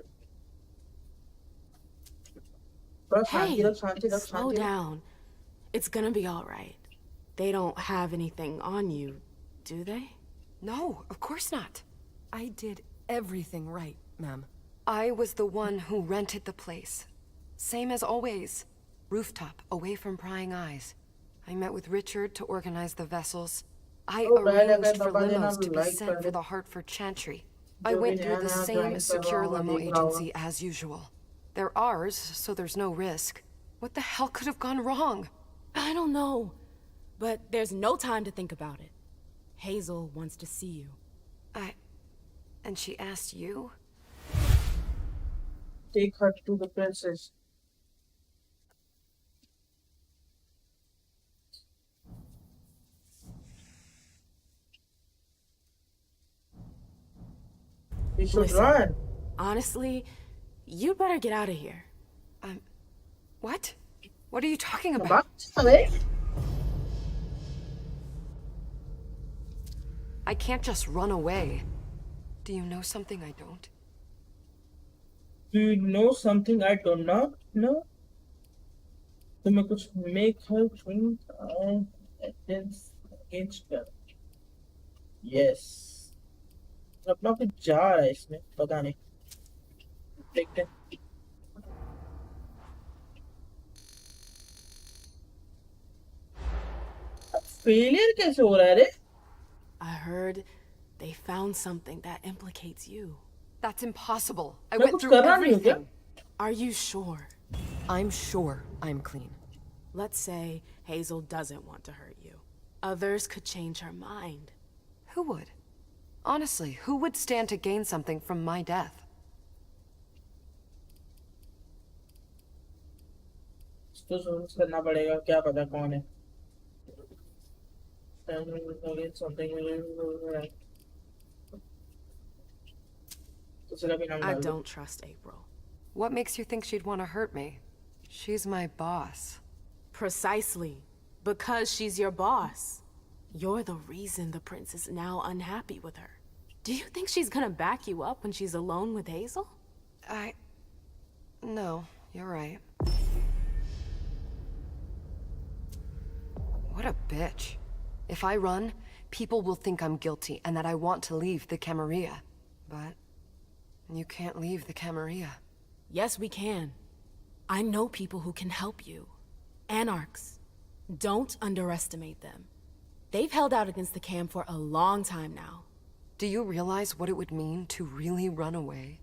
Hey, slow down. It's gonna be all right. They don't have anything on you, do they? No, of course not. I did everything right, ma'am. I was the one who rented the place. Same as always. Rooftop, away from prying eyes. I met with Richard to organize the vessels. I arranged for limos to be sent for the Hartford Chantry. I went through the same secure limo agency as usual. They're ours, so there's no risk. What the hell could have gone wrong? I don't know. But there's no time to think about it. Hazel wants to see you. And she asked you? Take her to the princess. We should run. Honestly, you'd better get out of here. What? What are you talking about? I can't just run away. Do you know something I don't? Do you know something I do not know? तुम्हें कुछ make her think against her. Yes. अपना कुछ जा रहा है इसमें पता नहीं. देखते हैं. Failure कैसे हो रहा है रे? I heard they found something that implicates you. That's impossible. I went through everything. Are you sure? I'm sure I'm clean. Let's say Hazel doesn't want to hurt you. Others could change her mind. Who would? Honestly, who would stand to gain something from my death? तो सोच करना पड़ेगा क्या पता कौन है. I don't trust April. What makes you think she'd want to hurt me? She's my boss. Precisely. Because she's your boss. You're the reason the prince is now unhappy with her. Do you think she's gonna back you up when she's alone with Hazel? No, you're right. What a bitch. If I run, people will think I'm guilty and that I want to leave the Camarilla. But you can't leave the Camarilla. Yes, we can. I know people who can help you. Anarchs. Don't underestimate them. They've held out against the Cam for a long time now. Do you realize what it would mean to really run away?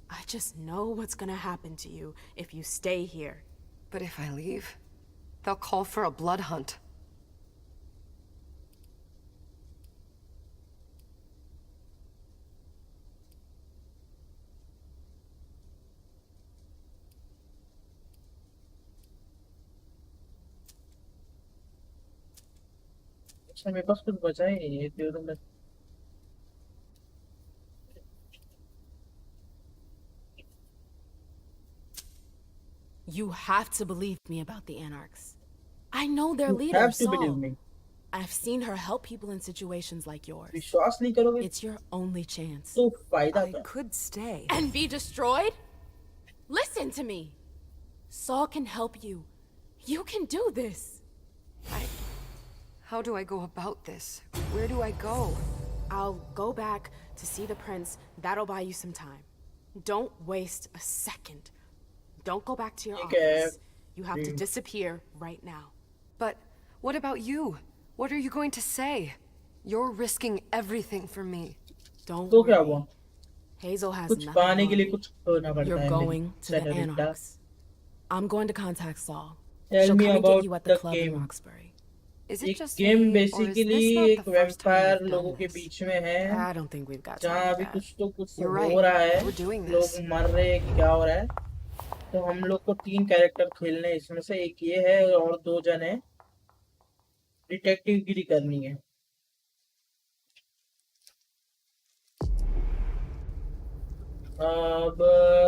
I just know what's gonna happen to you if you stay here. But if I leave, they'll call for a blood hunt. मेरे पास कुछ बचा ही नहीं है तो मैं You have to believe me about the Anarchs. I know their leader, You have to Saul. believe me. I've seen her help people in situations like yours. विश्वास नहीं करोगे It's your only chance. तो फायदा I क्या? could stay. And be destroyed? Listen to me. Saul can help you. You can do this. How do I go about this? Where do I go? I'll go back to see the prince. That'll buy you some time. Don't waste a second. Don't go back to your office. You have to disappear right now. But what about you? What are you going to say? You're risking everything for me. Don't तो क्या worry. हुआ? Hazel has कुछ nothing पाने on के लिए me. कुछ करना पड़ता You're है going to the Senorita. Anarchs. I'm going to contact Saul. Tell She'll me come and about get you at the the club in game. Roxbury. Is it एक just game me, or is basically this not एक the first time vampire we've लोगों done के this? बीच में है I don't think we've got time जहाँ for अभी that. कुछ तो कुछ You're हो right. रहा है We're doing लोग this. मर रहे हैं कि क्या हो रहा है तो हम लोग को 3 कैरेक्टर खेलने हैं इसमें से एक ये है और 2 जन हैं डिटेक्टिव गिरी करनी है। अब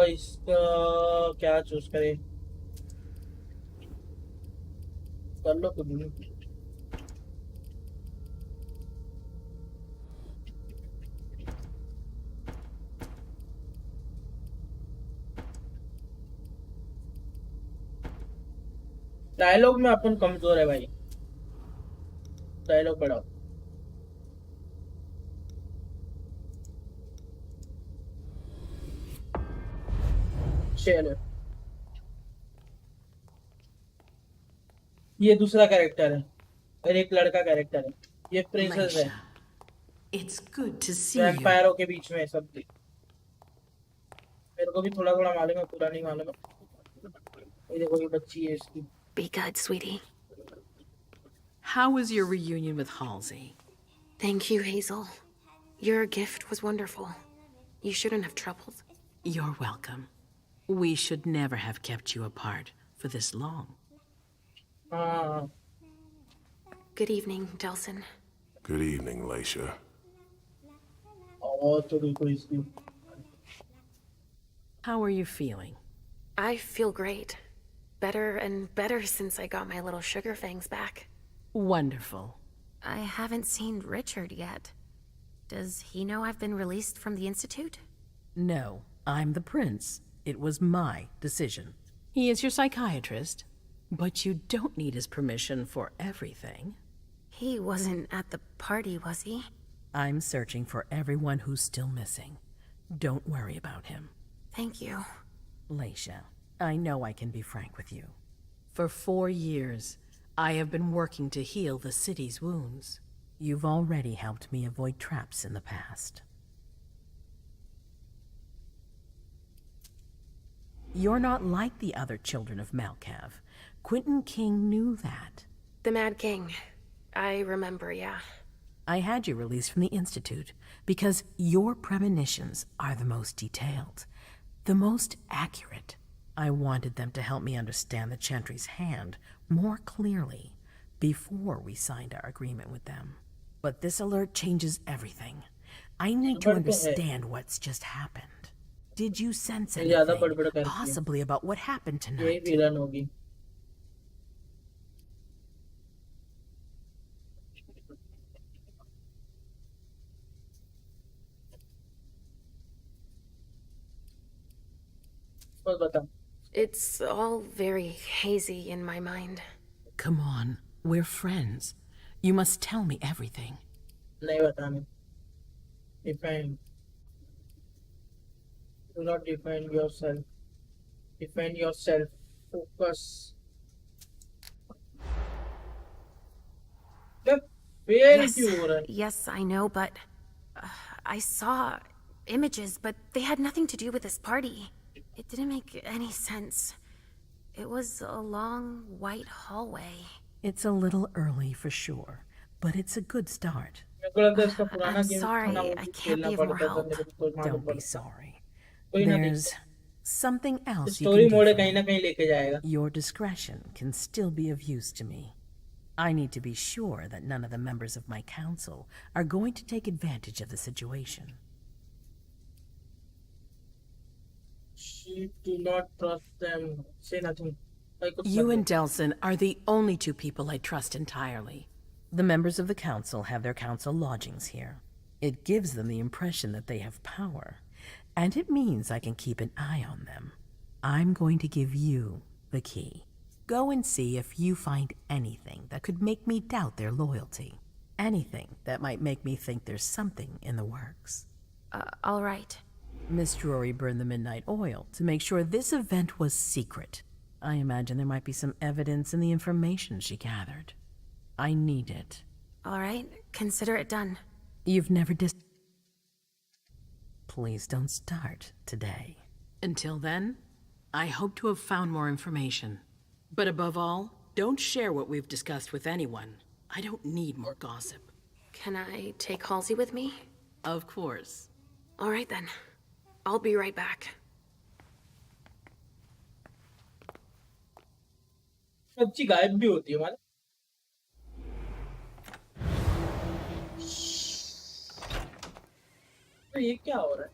इसका क्या चूज करें? कर लो कुछ भी। डायलॉग में अपन कमजोर है भाई, डायलॉग बढ़ाओ। चलो, ये दूसरा कैरेक्टर है और एक लड़का कैरेक्टर है। ये प्रिंसेस है। It's good to see you. वैम्पायरों के बीच में सब। मेरे को भी थोड़ा थोड़ा मालूम है, पूरा नहीं मालूम है। ये देखो, ये बच्ची है इसकी। Be good, sweetie. How was your reunion with Halsey? Thank you, Hazel. Your gift was wonderful. You shouldn't have troubled. You're welcome. We should never have kept you apart for this long. Good evening, Delson. Good evening, Leisha. How are you feeling? I feel great. Better and better since I got my little sugar fangs back. Wonderful. I haven't seen Richard yet. Does he know I've been released from the Institute? No, I'm the prince. It was my decision. He is your psychiatrist, but you don't need his permission for everything. He wasn't at the party, was he? I'm searching for everyone who's still missing. Don't worry about him. Thank you. Leisha, I know I can be frank with you. For 4 years, I have been working to heal the city's wounds. You've already helped me avoid traps in the past. You're not like the other children of Malkav. Quentin King knew that. The Mad King. I remember, yeah. I had you released from the Institute because your premonitions are the most detailed, the most accurate. I wanted them to help me understand the Chantry's hand more clearly before we signed our agreement with them. But this alert changes everything. I need to understand what's just happened. Did you sense anything, possibly about what happened tonight? It's all very hazy in my mind. Come on, we're friends. You must tell me everything. नहीं बताने. Defend. Do not defend yourself. Defend yourself. Focus. Yes, I know, but I saw images, but they had nothing to do with this party. It didn't make any sense. It was a long, white hallway. It's a little early for sure, but it's a good start. I'm sorry, I can't be of more help. Don't be sorry. There's something else you can do for me. Your discretion can still be of use to me. I need to be sure that none of the members of my council are going to take advantage of the situation. Do not trust them. Say nothing. You and Delson are the only two people I trust entirely. The members of the council have their council lodgings here. It gives them the impression that they have power, and it means I can keep an eye on them. I'm going to give you the key. Go and see if you find anything that could make me doubt their loyalty. Anything that might make me think there's something in the works. All right. Miss Drury burned the midnight oil to make sure this event was secret. I imagine there might be some evidence in the information she gathered. I need it. All right, consider it done. You've never Please don't start today. Until then, I hope to have found more information. But above all, don't share what we've discussed with anyone. I don't need more gossip. Can I take Halsey with me? Of course. All right then. I'll be right back. बच्ची गायब भी होती है हमारे. तो ये क्या हो रहा है?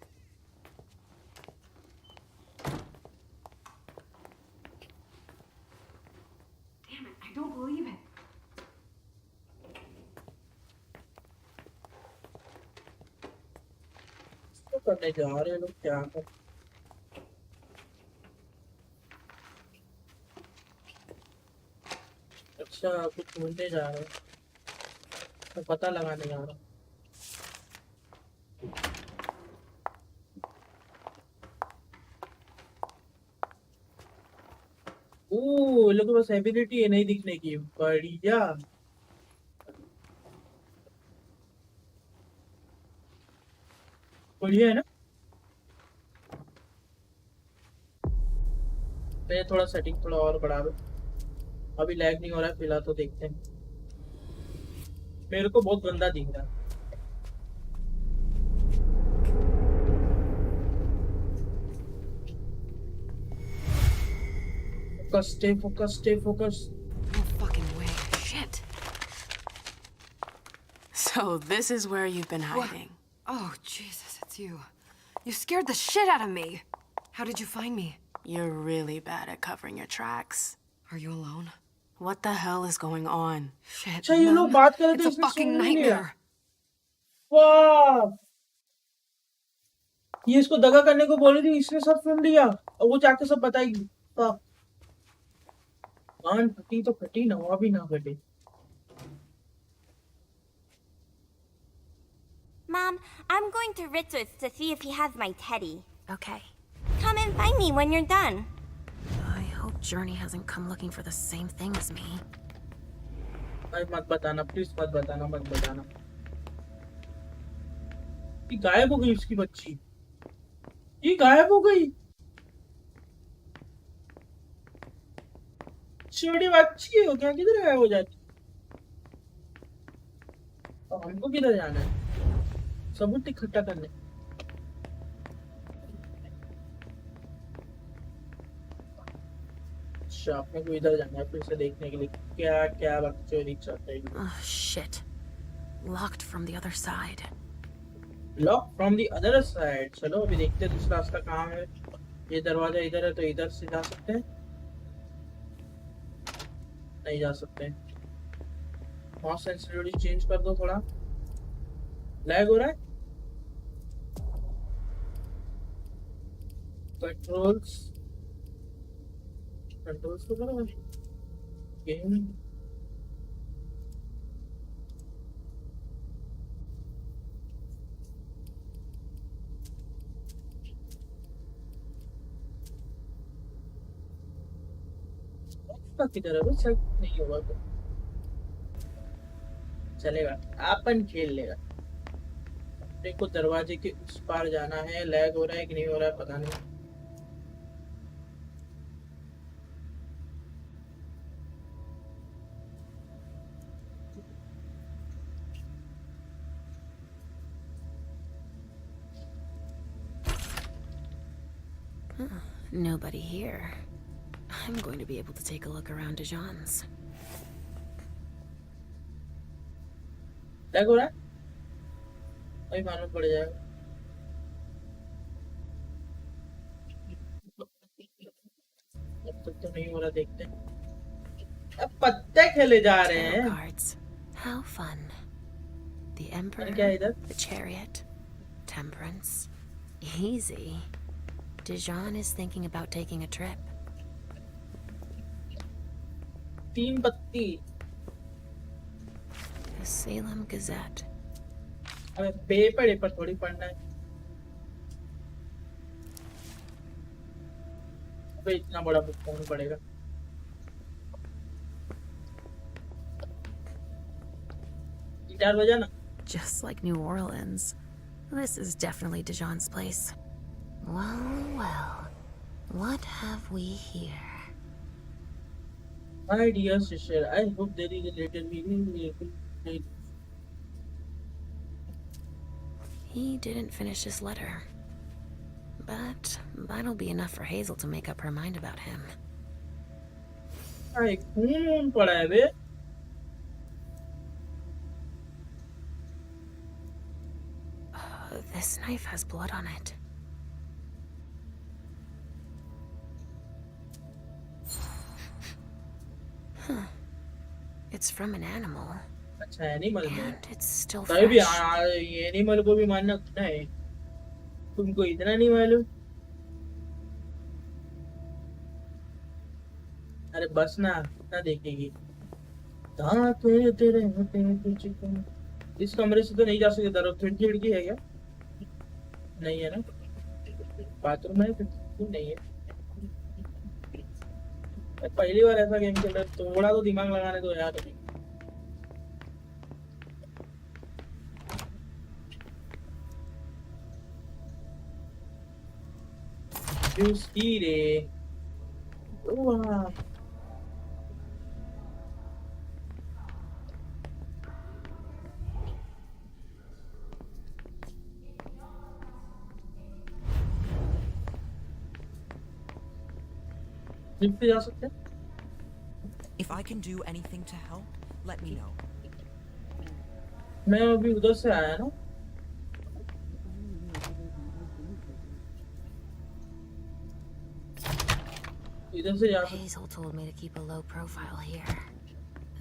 Damn it, I don't believe it. तो करने जा रहे हैं लोग क्या कर? अच्छा कुछ ढूंढने जा रहे हैं तो पता लगाने जा रहा हूँ। ओह लोगों के पास एबिलिटी है नहीं दिखने की बढ़िया। बढ़िया है ना। मैं थोड़ा सेटिंग थोड़ा और बढ़ा दूं। अभी लैग नहीं हो रहा है फिलहाल तो देखते हैं। मेरे को बहुत गंदा दिख रहा है। Focus stay focus. No fucking way. Shit. So this is where you've been What? hiding. Oh, Jesus, it's you. You scared the shit out of me. How did you find me? You're really bad at covering your tracks. Are you alone? What the hell is going on? Shit, अच्छा ये लोग Mom. बात कर रहे थे It's a इसने fucking सुन नहीं लिया। nightmare. वाह ये इसको दगा करने को बोली थी इसने सब सुन लिया और वो जाके सब बताएगी। वाह कान फटी तो फटी ना हुआ भी ना फटे। Mom, I'm going to Richard's to see if he has my teddy. Okay. Come and find me when you're done. I hope Journey hasn't come looking for the same thing as me. भाई मत बताना please मत बताना मत बताना। ये गायब हो गई उसकी बच्ची। ये गायब हो गई। छोटी बच्ची हो क्या किधर गायब हो जाती। और हमको किधर जाना है सबूत इकट्ठा करने। अच्छा अपने को इधर जाना है फिर से देखने के लिए क्या क्या बकचोदी चल रही है। Oh, shit. Locked from the other side. Lock from the other side. चलो अभी देखते हैं दूसरा रास्ता कहाँ है। ये दरवाजा इधर है तो इधर से जा सकते हैं। नहीं जा सकते। माउस सेंसिटिविटी चेंज कर दो थोड़ा। लैग हो रहा है। कंट्रोल्स कंट्रोल्स तो करो गेम। किधर है वो शायद नहीं होगा तो चलेगा अपन खेल लेगा। अपने को दरवाजे के उस पार जाना है। लैग हो रहा है कि नहीं हो रहा है पता नहीं। Nobody here. I'm going to be able to take a look around Dijon's. Lag हो रहा है वही मालूम पड़ जाएगा। अब तक तो नहीं हो रहा देखते हैं। अब पत्ते खेले जा रहे हैं। Cards. How fun. The Emperor, क्या है इधर? the Chariot, Temperance. Easy. Dijon is thinking about taking a trip. तीन पत्ती। The Salem Gazette. अबे पेपर पर थोड़ी पढ़ना है। अबे इतना बड़ा बुक कौन पढ़ेगा। गिटार बजाना। Just like New Orleans. This is definitely Dijon's place. Well, well. What have we here? My dear sister, I hope there is a little meaning. He didn't finish his letter. But that'll be enough for Hazel to make up her mind about him. Ay, खून पड़ा है बे। This knife has blood on it. Huh. It's from an animal. अच्छा animal में And it's still तभी भी fresh. Animal को भी मानना उतना है तुमको इतना नहीं मालूम अरे बस ना ना देखेगी ताके तेरे होते हैं तुझको इस कमरे से तो नहीं जा सकते दर खिड़की खिड़की है क्या नहीं है ना बाथरूम है क्यों नहीं है पहली बार ऐसा गेम खेल रहा थोड़ा तो दिमाग लगाने दो यार रे वाह लिफ्ट जा सकते हैं If I can do anything to help, let me know. मैं अभी उधर से आया ना इधर से जा Hazel told me to keep a low profile here.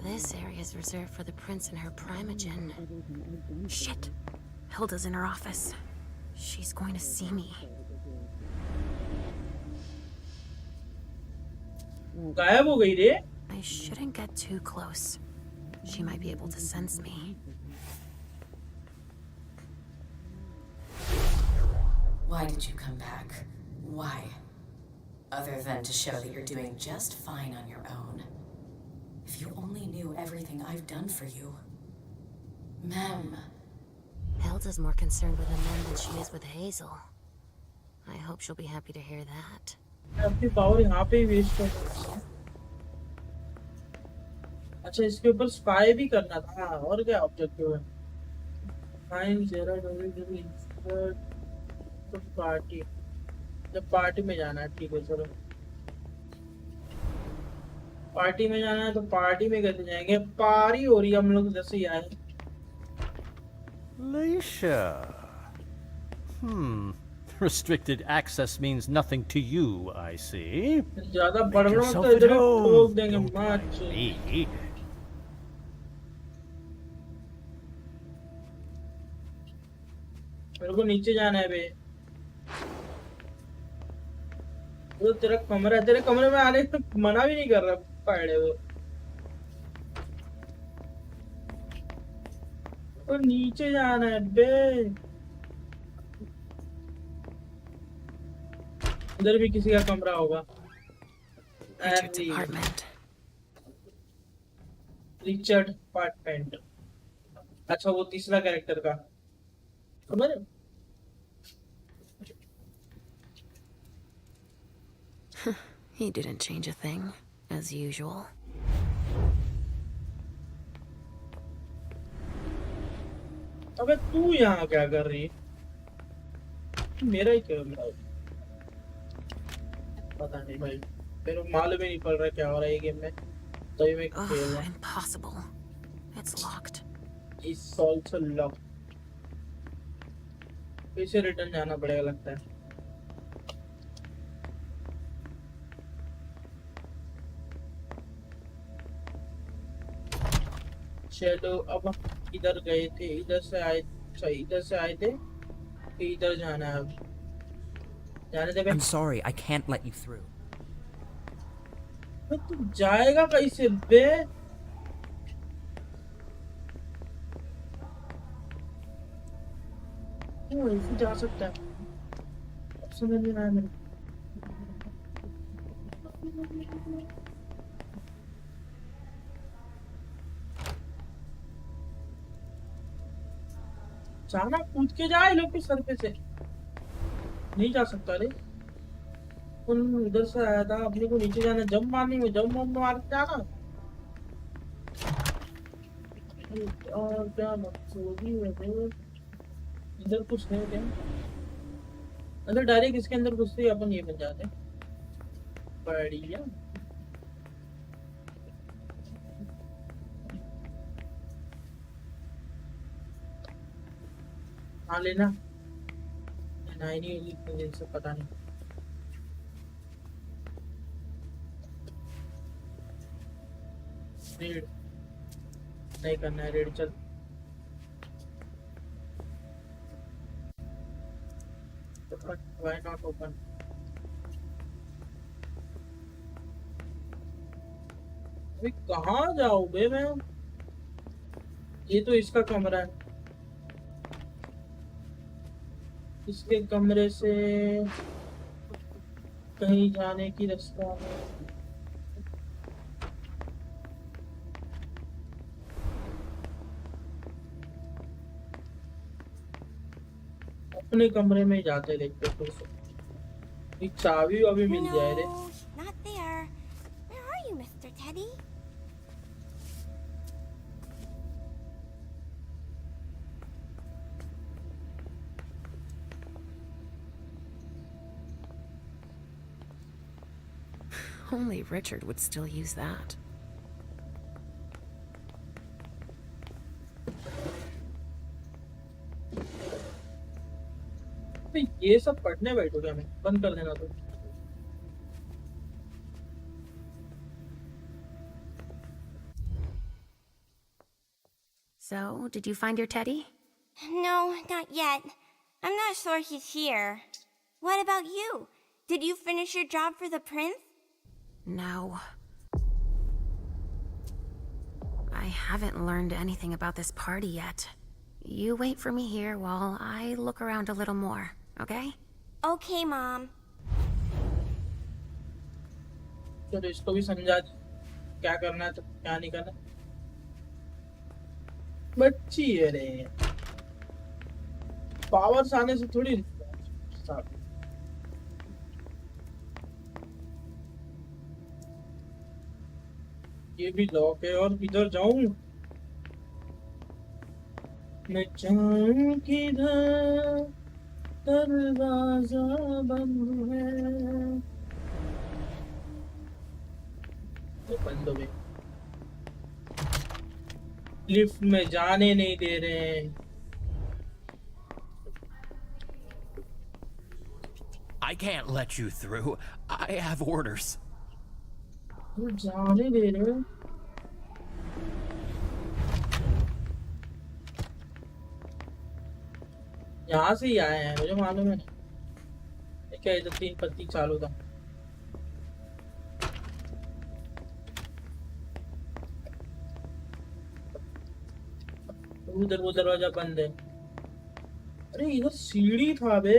This area is reserved for the prince and her primogen. Shit. Hilda's in her office. She's going to see me. गायब हो गई रे I shouldn't get too close. She might be able to sense me. Why did you come back? Why? Other than to show that you're doing just fine on your own. If you only knew everything I've done for you. Ma'am. Hilda's more concerned with the men than she is with Hazel. I hope she'll be happy to hear that. अपनी power यहाँ पे ही waste कर अच्छा इसके ऊपर spy भी करना था और क्या ऑब्जेक्टिव है फाइंड जेरा पार्टी जब पार्टी में जाना है ठीक है चलो पार्टी में जाना है तो पार्टी में कैसे जाएंगे पारी हो रही है हम लोग जैसे ही आए Leisha. Restricted access means nothing to you, I see. ज़्यादा Make बड़बड़ yourself तो at इधर home. ठोक देंगे Don't माच mind me. मेरे को नीचे जाना है बे वो तेरा कमरा है तेरे कमरे में आने को मना भी नहीं कर रहा पाड़े वो तो नीचे जाना है बे इधर भी किसी का कमरा होगा रिचर्ड अपार्टमेंट अच्छा वो तीसरा कैरेक्टर का खबर He didn't change a thing, as usual. अबे तू यहाँ क्या कर रही है मेरा ही कैमरा पता नहीं भाई मेरे को मालूम ही नहीं पड़ रहा क्या हो रहा है ये गेम में तभी मैं खेल रहा हूँ Impossible. It's locked. It's also locked. इसे रिटर्न जाना पड़ेगा लगता है चलो अब इधर गए थे इधर से आए अच्छा इधर से आए थे तो इधर जाना है अब जाने दे I'm sorry, I can't let you through. तू जाएगा कैसे बे क्यों ऐसे जा सकता है अब समझ नहीं आया मेरे जाना कूद के जाए लोग के सर पे से नहीं जा सकता रे उन उधर से आया था अपने को नीचे जाना जंप मारनी में जंप मार जाना और क्या मकसूदी है इधर कुछ है क्या अंदर डायरेक्ट इसके अंदर घुसते ही अपन ये बन जाते बढ़िया हाँ लेना नहीं नहीं होगी इतने दिन से पता नहीं। रेड नहीं करना है, रेड चल। Why not open? अभी कहाँ जाऊँ बे मैं? ये तो इसका कमरा है, इसके कमरे से कहीं जाने की रास्ता है। अपने कमरे में जाते देखते फिर से। एक चाबी अभी मिल जाए रे। No, not there. Where are you, Mr. Teddy? Only Richard would still use that. तो ये सब पढ़ने बैठो क्या? मैं बंद कर देना तो। So, did you find your teddy? No, not yet. I'm not sure he's here. What about you? Did you finish your job for the prince? No. I haven't learned anything about this party yet. You wait for me here while I look around a little more, okay? Okay, Mom. तो इसको भी समझा क्या करना है तो क्या नहीं करना। बच्ची है रे, पावर्स आने से थोड़ी ये भी लॉक है और किधर जाऊं मैं? जाऊं किधर, दरवाजा बंद है। ये बंद हो गए, लिफ्ट में जाने नहीं दे रहे हैं। I can't let you through. I have orders. जाने दे रहे हैं। यहाँ से ही आए हैं, मुझे मालूम है। क्या इधर 3 पत्ती चालू था। उधर वो दरवाजा बंद है। अरे इधर सीढ़ी था बे।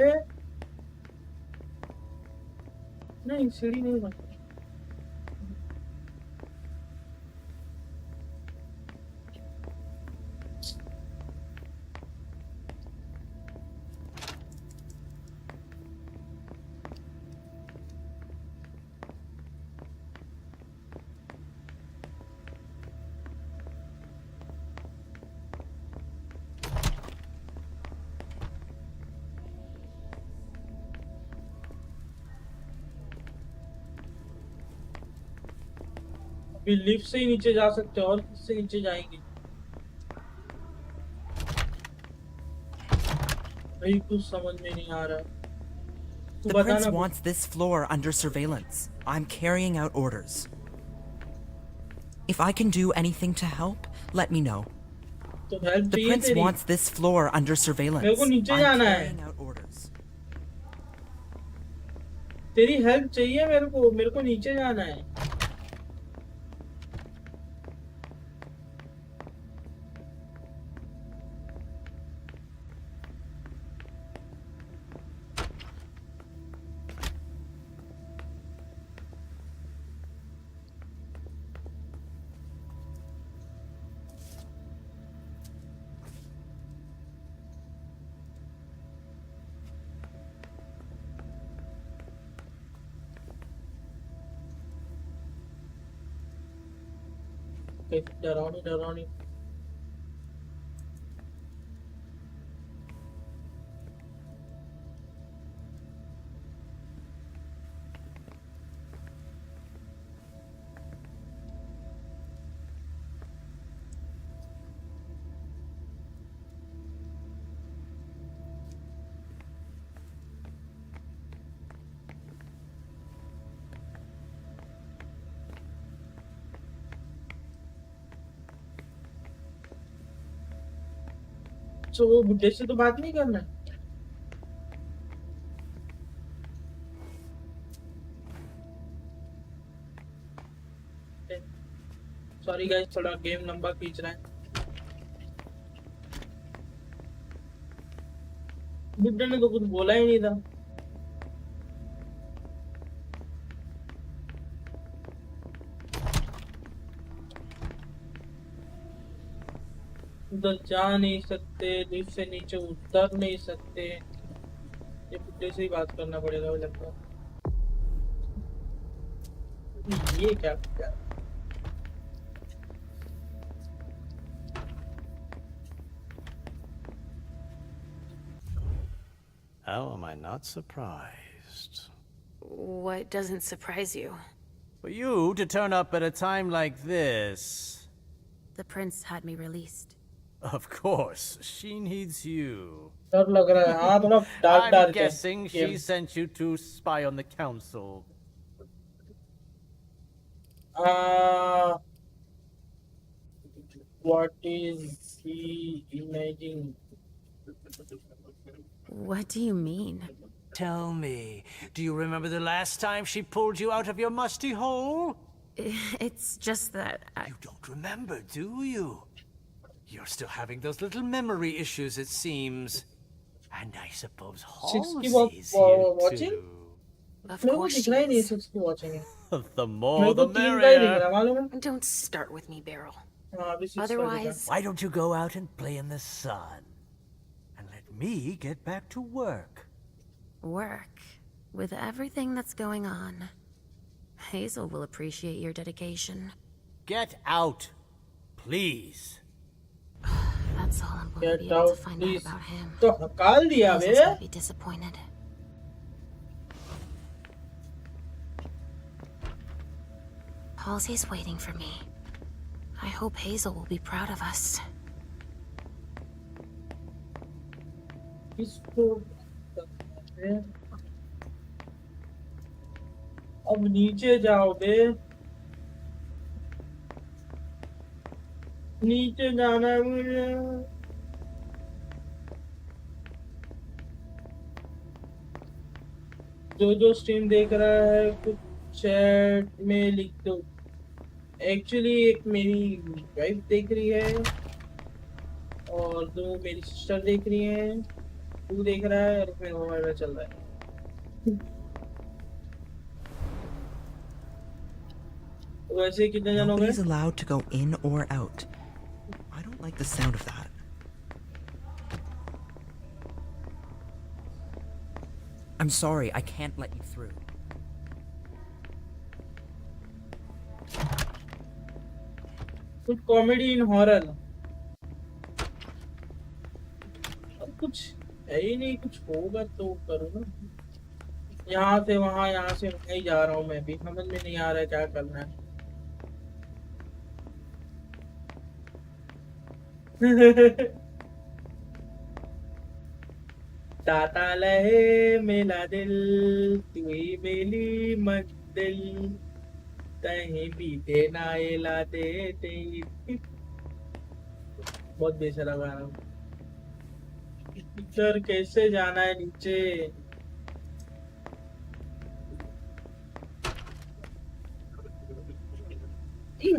नहीं सीढ़ी नहीं बंद। अभी लिफ्ट से ही नीचे जा सकते हैं और किससे नीचे जाएंगे? भाई कुछ समझ में नहीं आ रहा। The prince wants this floor under surveillance. I'm carrying out orders. If I can do anything to help, let me know. तो हेल्प The चाहिए prince तेरी? wants this floor under surveillance. मेरे को नीचे I'm जाना है। carrying out orders. तेरी help चाहिए मेरे को नीचे जाना है। डरावनी। तो वो बुड्ढे से तो बात नहीं करना। सॉरी गाइस, थोड़ा गेम लंबा खींच रहा है। बुड्ढे ने तो कुछ बोला ही नहीं था। उधर जा नहीं सकते, लिफ्ट से नीचे उतर नहीं सकते। ये बुड्ढे से ही बात करना पड़ेगा मुझे लगता है। ये क्या How am I not surprised? What doesn't surprise you? For you to turn up at a time like this. The prince had me released. Of course, she needs you. डर लग रहा है। हाँ, थोड़ा डार्क I'm डार्क है guessing she game. sent you to spy on the council. What is he imagining? What do you mean? Tell me, do you remember the last time she pulled you out of your musty hole? It's just that You don't remember, do you? You're still having those little memory issues, it seems. And I suppose Halsey's here watching? too. Of मेरे को course दिख she रहा ही नहीं is. 60 watching है। The मेरे more को the 3 का ही दिख merrier. रहा है, मालूम है? Don't start with me, Beryl. हाँ, अभी 6 का दिख रहा है। Otherwise, Why don't you go out and play in the sun? And let me get back to work. work. With everything that's going on, Hazel will appreciate your dedication. Get out, please. That's all I'm going to be Get able to out, find please. out about him. तो हकाल दिया Hazel's bay. gonna be disappointed. Halsey's waiting for me. I hope Hazel will be proud of us. इसको अब नीचे जाओ बे। नीचे जाना है मुझे। जो स्ट्रीम देख रहा है कुछ चैट में लिख दो। एक्चुअली एक मेरी वाइफ देख रही है और 2 मेरी सिस्टर देख रही है, तू देख रहा है और मेरे मोबाइल में चल रहा है। वैसे कितने जन हो गए? Nobody's allowed to go in or out. I don't like the sound of that. I'm sorry, I can't let you through. कुछ कॉमेडी इन हॉरर। अब कुछ है ही नहीं, कुछ होगा तो करो ना। यहाँ से वहाँ, यहाँ से वहीं जा रहा हूँ मैं भी, समझ में नहीं आ रहा है क्या करना है। दाता लहे मेरा दिल, तू ही मेरी मंजिल, कहीं भी देना एला दे दे। बहुत बेसरा गाना। इधर कैसे जाना है नीचे?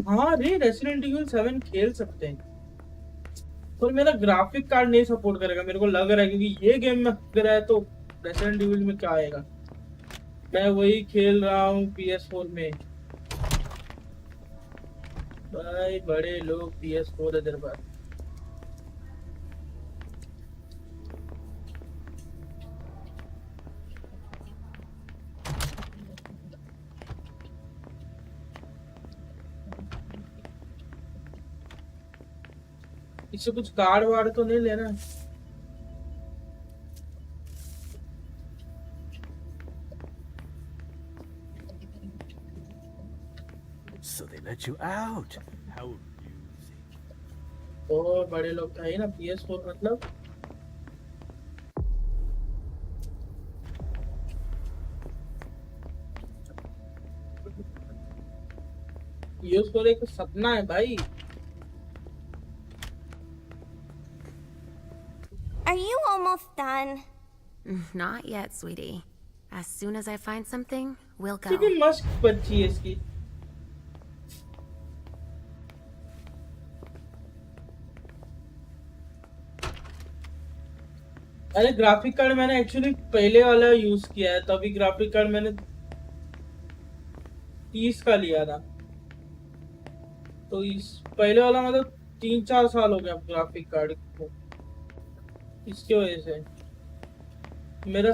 हाँ रे, रेसिडेंट इविल 7 खेल सकते हैं पर मेरा ग्राफिक कार्ड नहीं सपोर्ट करेगा, मेरे को लग रहा है, क्योंकि ये गेम में अगर है तो रेसिडेंट इविल में क्या आएगा। मैं वही खेल रहा हूँ PS4 में। भाई बड़े लोग PS4 इधर पर। इससे कुछ कार्ड वार्ड तो नहीं लेना है? So they let you out. How amusing. और बड़े लोग था ही ना, PS4 मतलब। PS4 एक सपना है भाई। Are you almost done? Not yet, sweetie. As soon as I find something, we'll go. कितनी मस्त बच्ची है इसकी. अरे ग्राफिक कार्ड मैंने एक्चुअली पहले वाला यूज किया है, तभी ग्राफिक कार्ड मैंने 30 का लिया था. तो इस पहले वाला मतलब 3-4 साल हो गया ग्राफिक कार्ड को. इसकी वजह से मेरा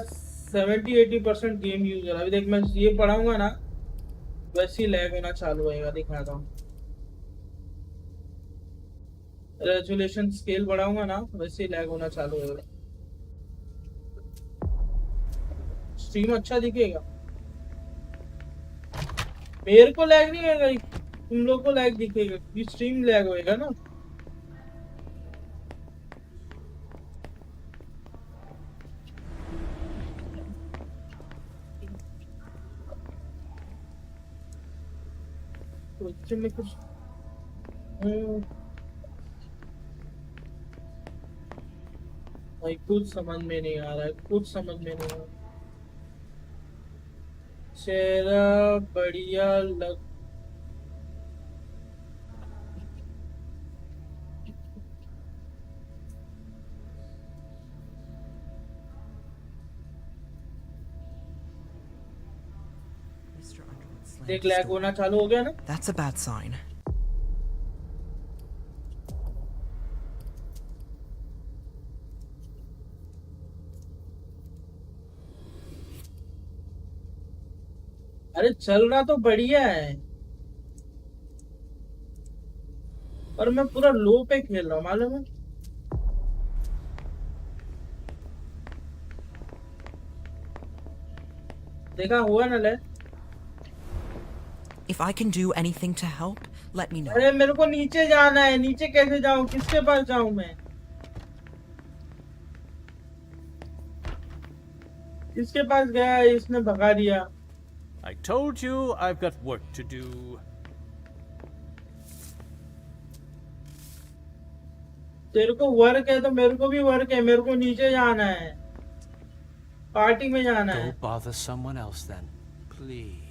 70-80% गेम यूज है. अभी देख मैं ये पढ़ाऊंगा ना वैसे ही लैग होना चालू होएगा. दिखाता हूँ. रेजोल्यूशन स्केल बढ़ाऊंगा ना वैसे ही लैग होना चालू होएगा. स्ट्रीम अच्छा दिखेगा. मेरे को लैग नहीं होगा, तुम लोग को लैग दिखेगा क्योंकि स्ट्रीम लैग होएगा ना. तो इससे में कुछ भाई कुछ समझ में नहीं आ रहा है. कुछ समझ में नहीं आ रहा. चेहरा बढ़िया लग देख लैग होना चालू हो गया ना. That's a bad sign. अरे चल रहा तो बढ़िया है पर मैं पूरा लो पे खेल रहा हूँ मालूम है. देखा हुआ ना ले. If I can do anything to help, let me know. अरे मेरे को नीचे जाना है. नीचे कैसे जाऊं? किसके पास जाऊं मैं? किसके पास गया? इसने भगा दिया. I told you I've got work to do. तेरे को वर्क है तो मेरे को भी वर्क है. मेरे को नीचे जाना है. पार्टी में जाना है. Go bother someone else then, please.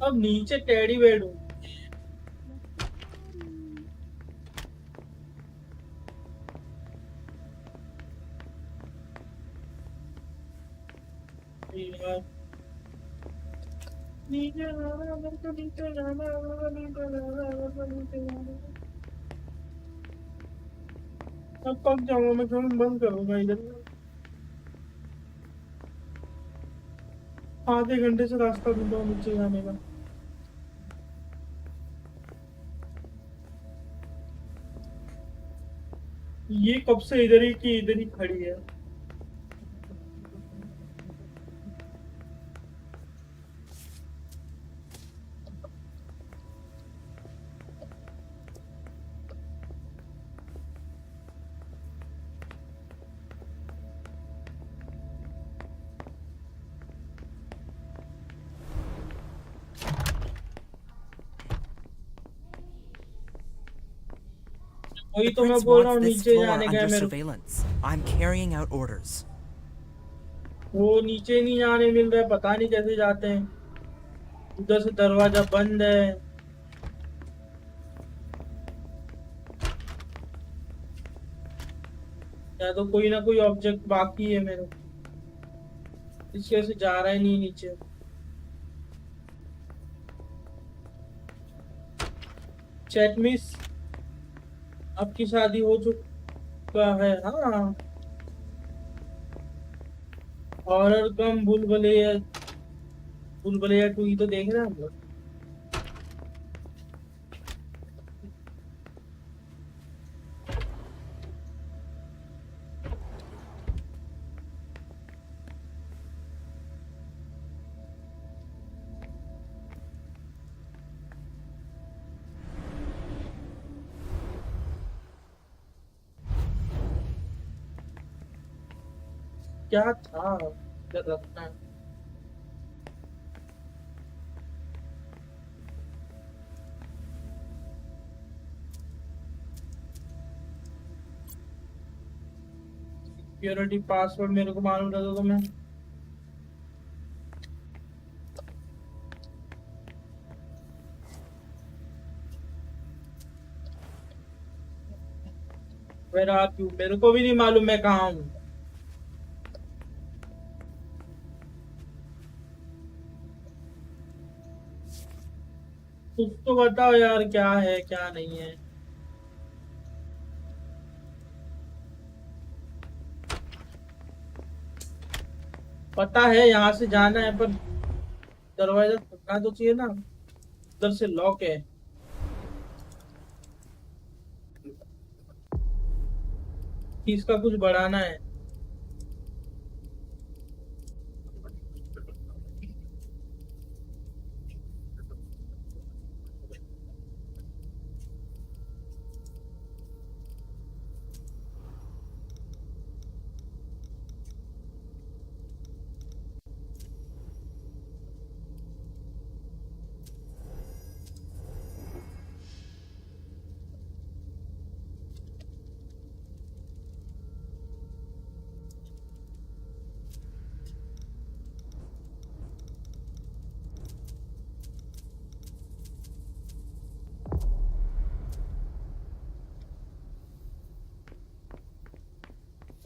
अब नीचे टेडी बेड हूँ. नीचे जाना मेरे को. नीचे जाना नीचे जाना. अब पक जाऊंगा मैं. थोड़ा बंद करूंगा इधर. आधे घंटे से रास्ता ढूंढ रहा हूँ नीचे जाने का. ये कब से इधर ही खड़ी है. वही तो मैं बोल रहा हूँ नीचे जाने का है मेरे. I'm carrying out orders. वो नीचे नहीं जाने मिल रहा है. पता नहीं कैसे जाते हैं. उधर से दरवाजा बंद है. या तो कोई ना कोई ऑब्जेक्ट बाकी है मेरे. इस वजह से जा रहा है नहीं नीचे. चैट मिस आपकी शादी हो चुका है. हाँ हॉरर कम भूलभुलैया 2 ही तो देख रहे हैं हम लोग. क्या था इधर रखना है। सिक्योरिटी पासवर्ड मेरे को मालूम रहता तो मैं फिर आप क्यों, मेरे को भी नहीं मालूम मैं कहाँ हूँ। कुछ तो बताओ यार, क्या है क्या नहीं है। पता है यहाँ से जाना है, पर दरवाजा खुलना तो चाहिए ना, उधर से लॉक है। इसका कुछ बढ़ाना है।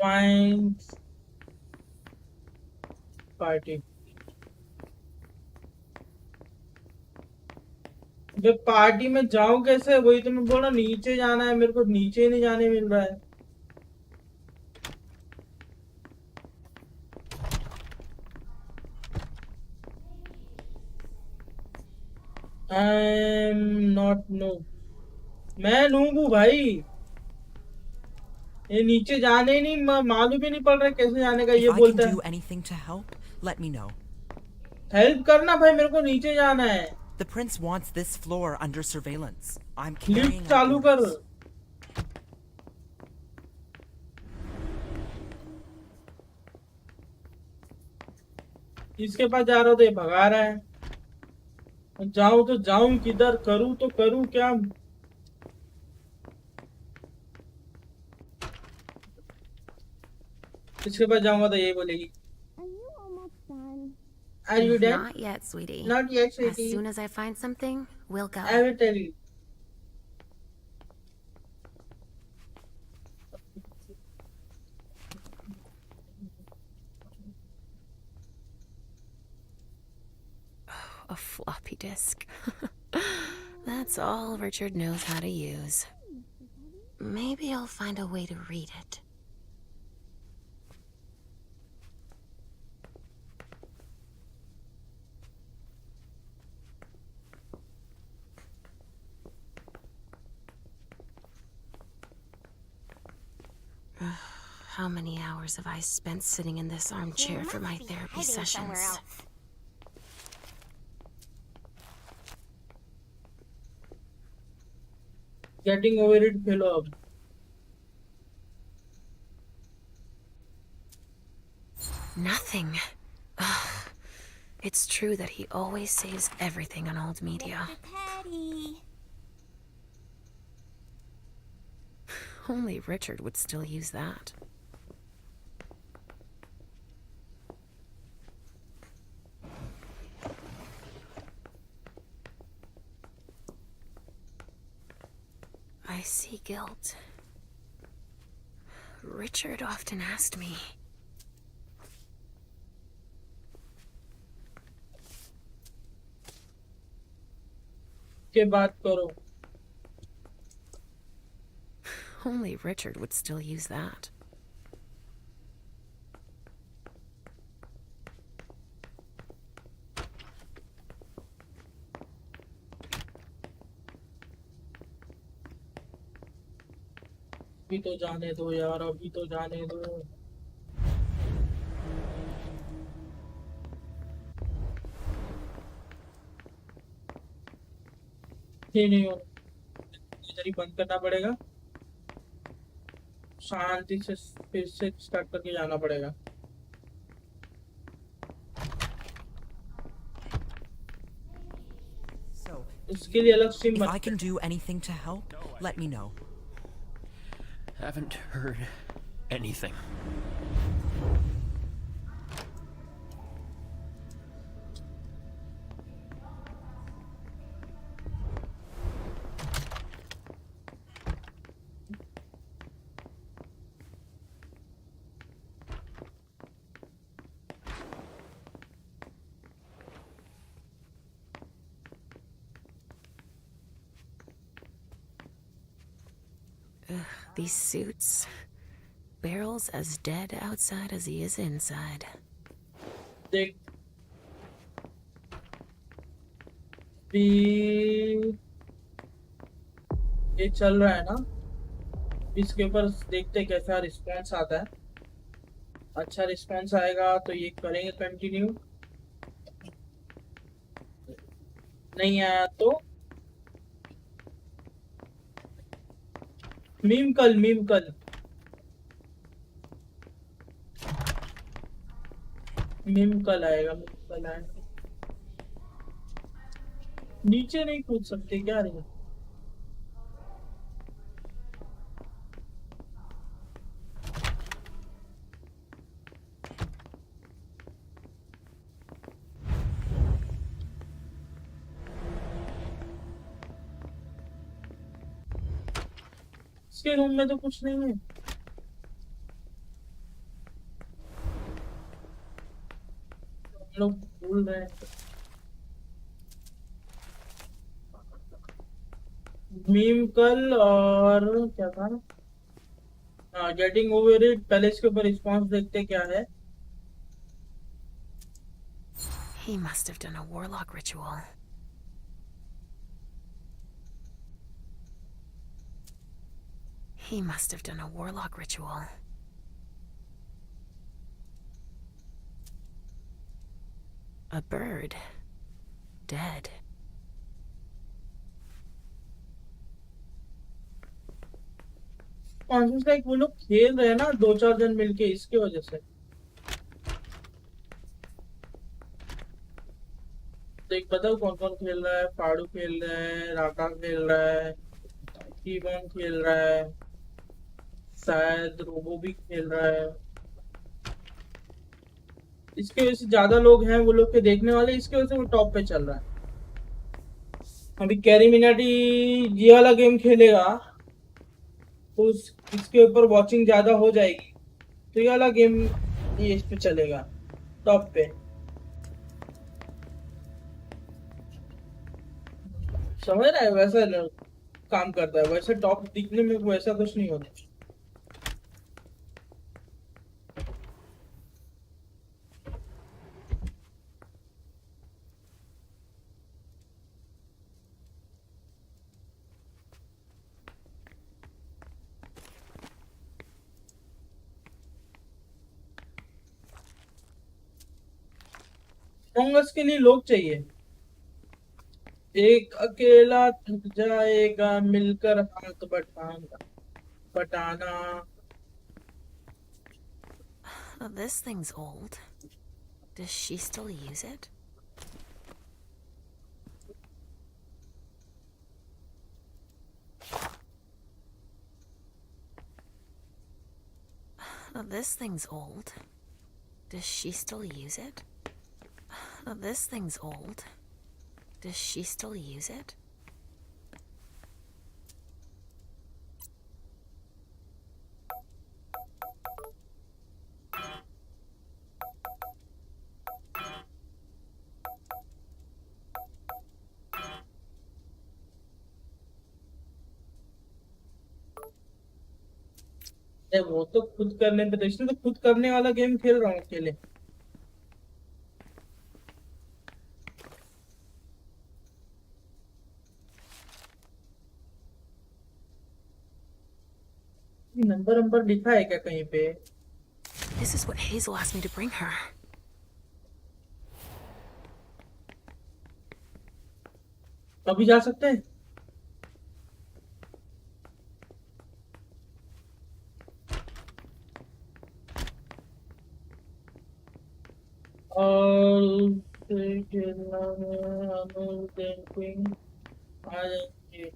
Fine party. जब पार्टी में जाऊं कैसे, वही तो मैं बोल रहा, नीचे जाना है मेरे को, नीचे ही नहीं जाने मिल रहा है। आई एम नॉट नो, मैं नूब हूँ भाई। ये नीचे जाने ही नहीं, मालूम ही नहीं पड़ रहा है कैसे जाने का। ये If I can बोलता है do anything to help, let me know. Help करना भाई, मेरे को नीचे जाना है। The prince wants this floor under surveillance. I'm lift carrying out चालू कर। orders. इसके पास जा रहा हूँ तो ये भगा रहा है। जाऊं तो जाऊं किधर, करूं तो करूं क्या। इसके पास जाऊंगा तो यही बोलेगी, Are you done? Not yet, sweetie. Not yet, As sweetie. soon as I find something, we'll go. I will tell you. A floppy disk. That's all Richard knows how to use. Maybe I'll find a way to read it. How many hours have I spent sitting in this armchair for my therapy sessions? Getting over it, fellow up. Nothing. Ugh. It's true that he always saves everything on old media. Only Richard would still use that. I see guilt. Richard often asked me. के बात करो। Only Richard would still use that. अभी तो जाने दो यार, अभी तो जाने दो। नहीं हो, इधर ही बंद करना पड़ेगा, शांति से फिर से स्टार्ट करके जाना पड़ेगा। इसके लिए अलग स्ट्रीम If बना। I can do anything to help, let me know. Haven't heard anything. These suits. Barrel's as dead outside as he is inside. देख भी ये चल रहा है ना, इसके ऊपर देखते कैसा रिस्पांस आता है। अच्छा रिस्पांस आएगा तो ये करेंगे कंटिन्यू, नहीं आया तो मीम कल आएगा, मीम कल आएगा। नीचे नहीं कूद सकते क्या रे? इसके रूम में तो कुछ नहीं है। हम लोग भूल रहे हैं। मीम कल और क्या था? हाँ, गेटिंग ओवर इट। पहले इसके ऊपर रिस्पांस देखते क्या है। He must have done a warlock ritual. He must have done a warlock ritual. A bird. Dead. Conscious like वो लोग खेल रहे हैं ना 2-4 जन मिलके, इसके वजह से। देख बताओ कौन कौन खेल रहा है। फाड़ू खेल रहा है, राका खेल रहा है, कीबॉन खेल रहा है, शायद रोबो भी खेल रहा है। इसके वजह से ज्यादा लोग हैं वो लोग के देखने वाले, इसके वजह से वो टॉप पे चल रहा है। अभी कैरी मिनाटी ये वाला गेम खेलेगा तो इसके ऊपर वॉचिंग ज्यादा हो जाएगी, तो ये वाला गेम ये इस पे चलेगा टॉप पे। समझ रहा है? वैसा काम करता है, वैसे टॉप दिखने में वैसा कुछ नहीं होता। कांग्रेस के लिए लोग चाहिए। एक अकेला थक जाएगा, मिलकर हाथ बटाना। Oh, this thing's old. Does she still use it? Oh, this thing's old. Does she still use it? Oh, this thing's old. Does she still use it? वो तो खुद करने पे, तो इसने तो खुद करने वाला गेम खेल रहा हूँ अकेले। नंबर लिखा है क्या कहीं पे? This is what Hazel asked me to bring her. अभी जा सकते हैं? और खेलना है क्वीन आ जाएंगे।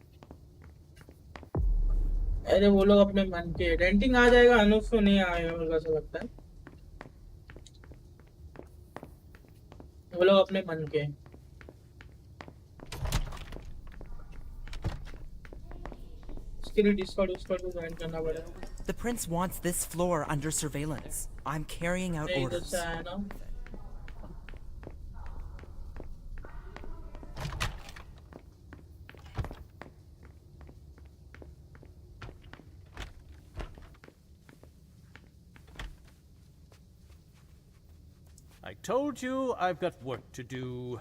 अरे वो लोग अपने मन के रेंटिंग आ जाएगा, अनुज तो नहीं आएगा मेरे को ऐसा लगता है। वो लोग अपने मन के। इसके लिए डिस्कॉर्ड डिस्कॉर्ड ज्वाइन करना पड़ेगा। The prince wants this floor under surveillance. I'm carrying out नहीं इधर orders. से आया ना। I told you I've got work to do.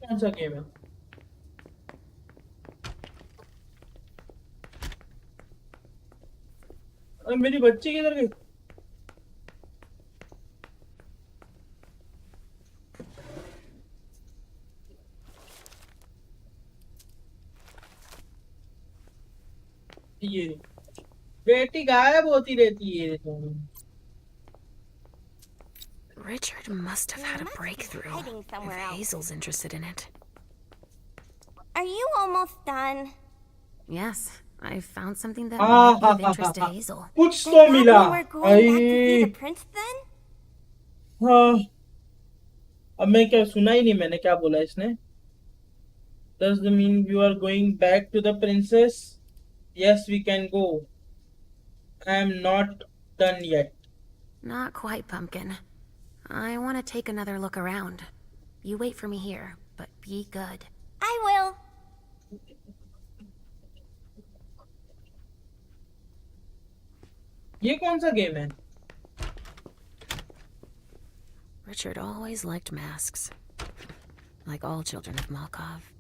कौन सा गेम है? अरे मेरी बच्ची किधर गई? ये बेटी गायब होती रहती है तो। Richard must have had a breakthrough if Hazel's interested in it. Are you almost done? Yes, I found something that Ah, might be of interest to Hazel. कुछ तो मिला। We're going back to see the prince then? हाँ, अब मैं क्या सुना ही नहीं मैंने क्या बोला इसने। Does that mean you are going back to the princess? Yes, we can go. I am not done yet. Not quite, Pumpkin. I want to take another look around. You wait for me here, but be good. I will. ये कौन सा game है? Richard always liked masks. Like all children of Malkov.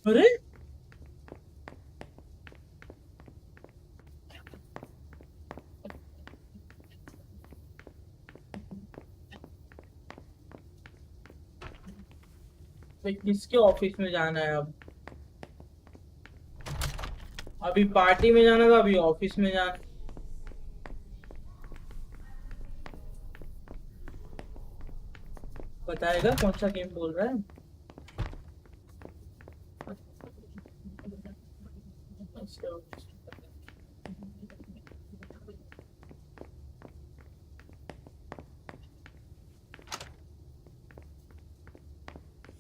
अरे भाई किसके office में जाना है अब? अभी पार्टी में जाना था, अभी ऑफिस में जाना। बताएगा कौन सा गेम बोल रहा है?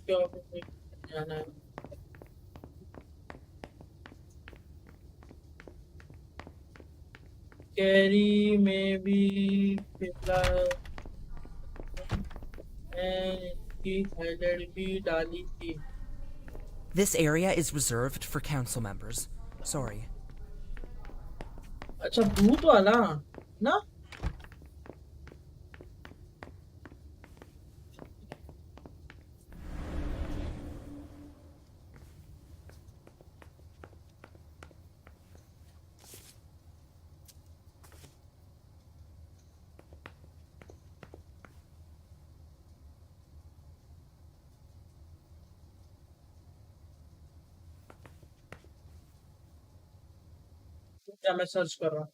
क्या ऑफिस में जाना है? कैरी में भी फिलहाल की हाईलाइट भी डाली थी। This area is reserved for council members. Sorry. अच्छा भूत वाला ना? क्या मैं सर्च कर रहा हूँ?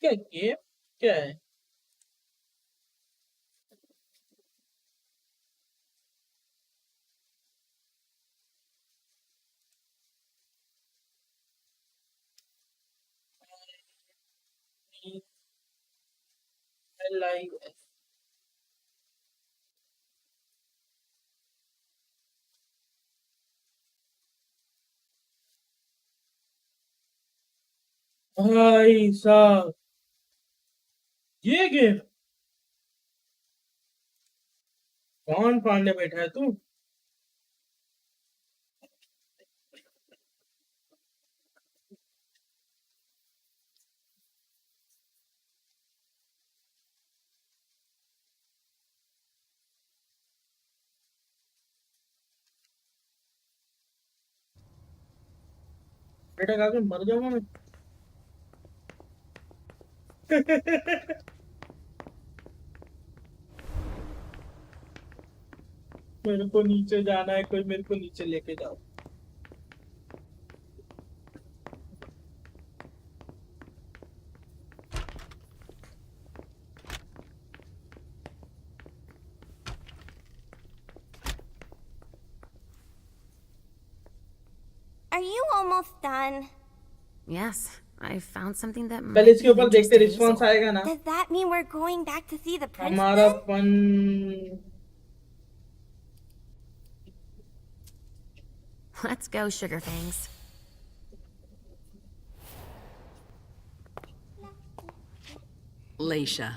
क्या गेम क्या है? लाइव भाई साहब ये गेम कौन पांडे बैठा है तू? बेटा खा के मर जाऊंगा मैं। मेरे को नीचे जाना है, कोई मेरे को नीचे लेके जाओ। Are you almost done? Yes, I found something that कल might इसके be of ऊपर interest देखते to रिस्पॉन्स Hazel. आएगा ना। Does that mean we're going back to see the prince हमारा then? Fun Let's go, Sugar Fangs. Leisha.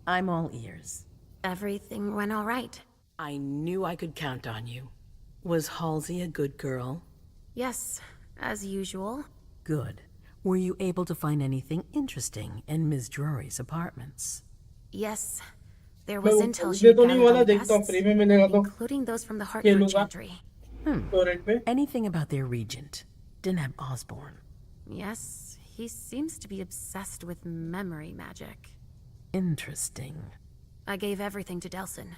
I'm all ears. Everything went all right. I knew I could count on you. Was Halsey a good girl? Yes, as usual. Good. Were you able to find anything interesting in Ms. Drury's apartments? Yes. There मैं was वो intel she ये had तो नहीं gathered on वाला the देखता हूँ, guests, free में मिलेगा तो including those from the Hartford खेलूंगा Chantry. टोरेंट पे। Anything about their regent, Deneb Osborne? Yes, he seems to be obsessed with memory magic. Interesting. I gave everything to Delson.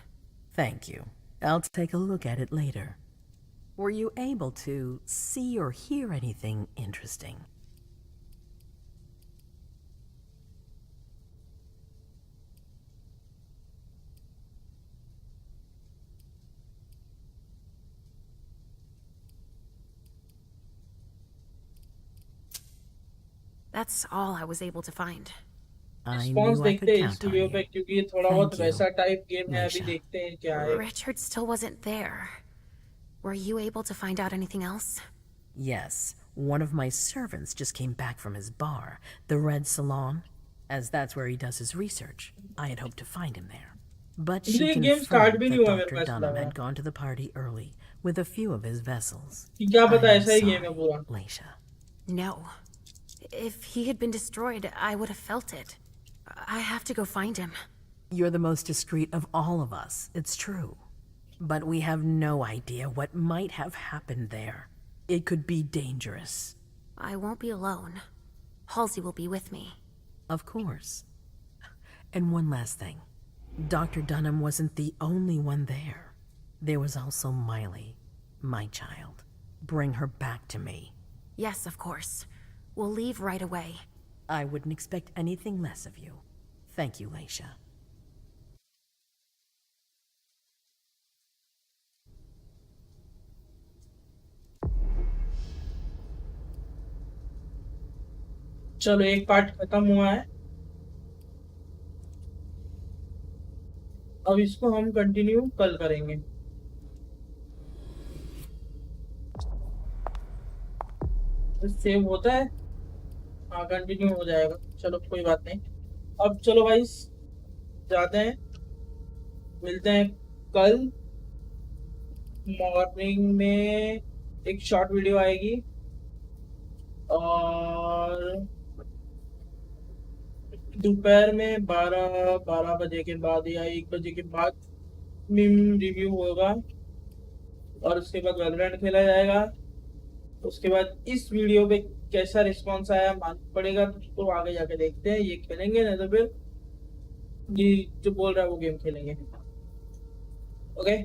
Thank you. I'll take a look at it later. Were you able to see or hear anything interesting? That's all I was able to find. I response knew I देखते could हैं इस count on video पे, you. क्योंकि ये थोड़ा बहुत Thank you, वैसा type game है। अभी Leisha. देखते हैं क्या है। Richard still wasn't there. Were you able to find out anything else? Yes, one of my servants just came back from his bar, the Red Salon, as that's where he does his research. I had hoped to find him there. But she ये game start confirmed भी नहीं that हुआ मेरे Dr. पास Dunham लगा had gone to the party early with a few of his vessels. कि क्या I पता am ऐसा ही गेम है sorry, पूरा। Leisha. No. If he had been destroyed, I would have felt it. I have to go find him. You're the most discreet of all of us, it's true. But we have no idea what might have happened there. It could be dangerous. I won't be alone. Halsey will be with me. Of course. And one last thing. Dr. Dunham wasn't the only one there. There was also Miley, my child. Bring her back to me. Yes, of course. We'll leave right away. I wouldn't expect anything less of you. Thank you, Leisha. चलो एक part खत्म हुआ है, अब इसको हम continue कल करेंगे। सेव होता है, हाँ कंटिन्यू हो जाएगा। चलो कोई बात नहीं। अब चलो भाई जाते हैं, मिलते हैं कल मॉर्निंग में। एक शॉर्ट वीडियो आएगी और दोपहर में 12 बजे के बाद या 1 बजे के बाद मीम रिव्यू होगा और उसके बाद वैलोरेंट खेला जाएगा। उसके बाद इस वीडियो पे कैसा रिस्पांस आया मालूम पड़ेगा, तो आगे जाके देखते हैं। ये खेलेंगे नहीं तो फिर ये जो बोल रहा है वो गेम खेलेंगे। ओके।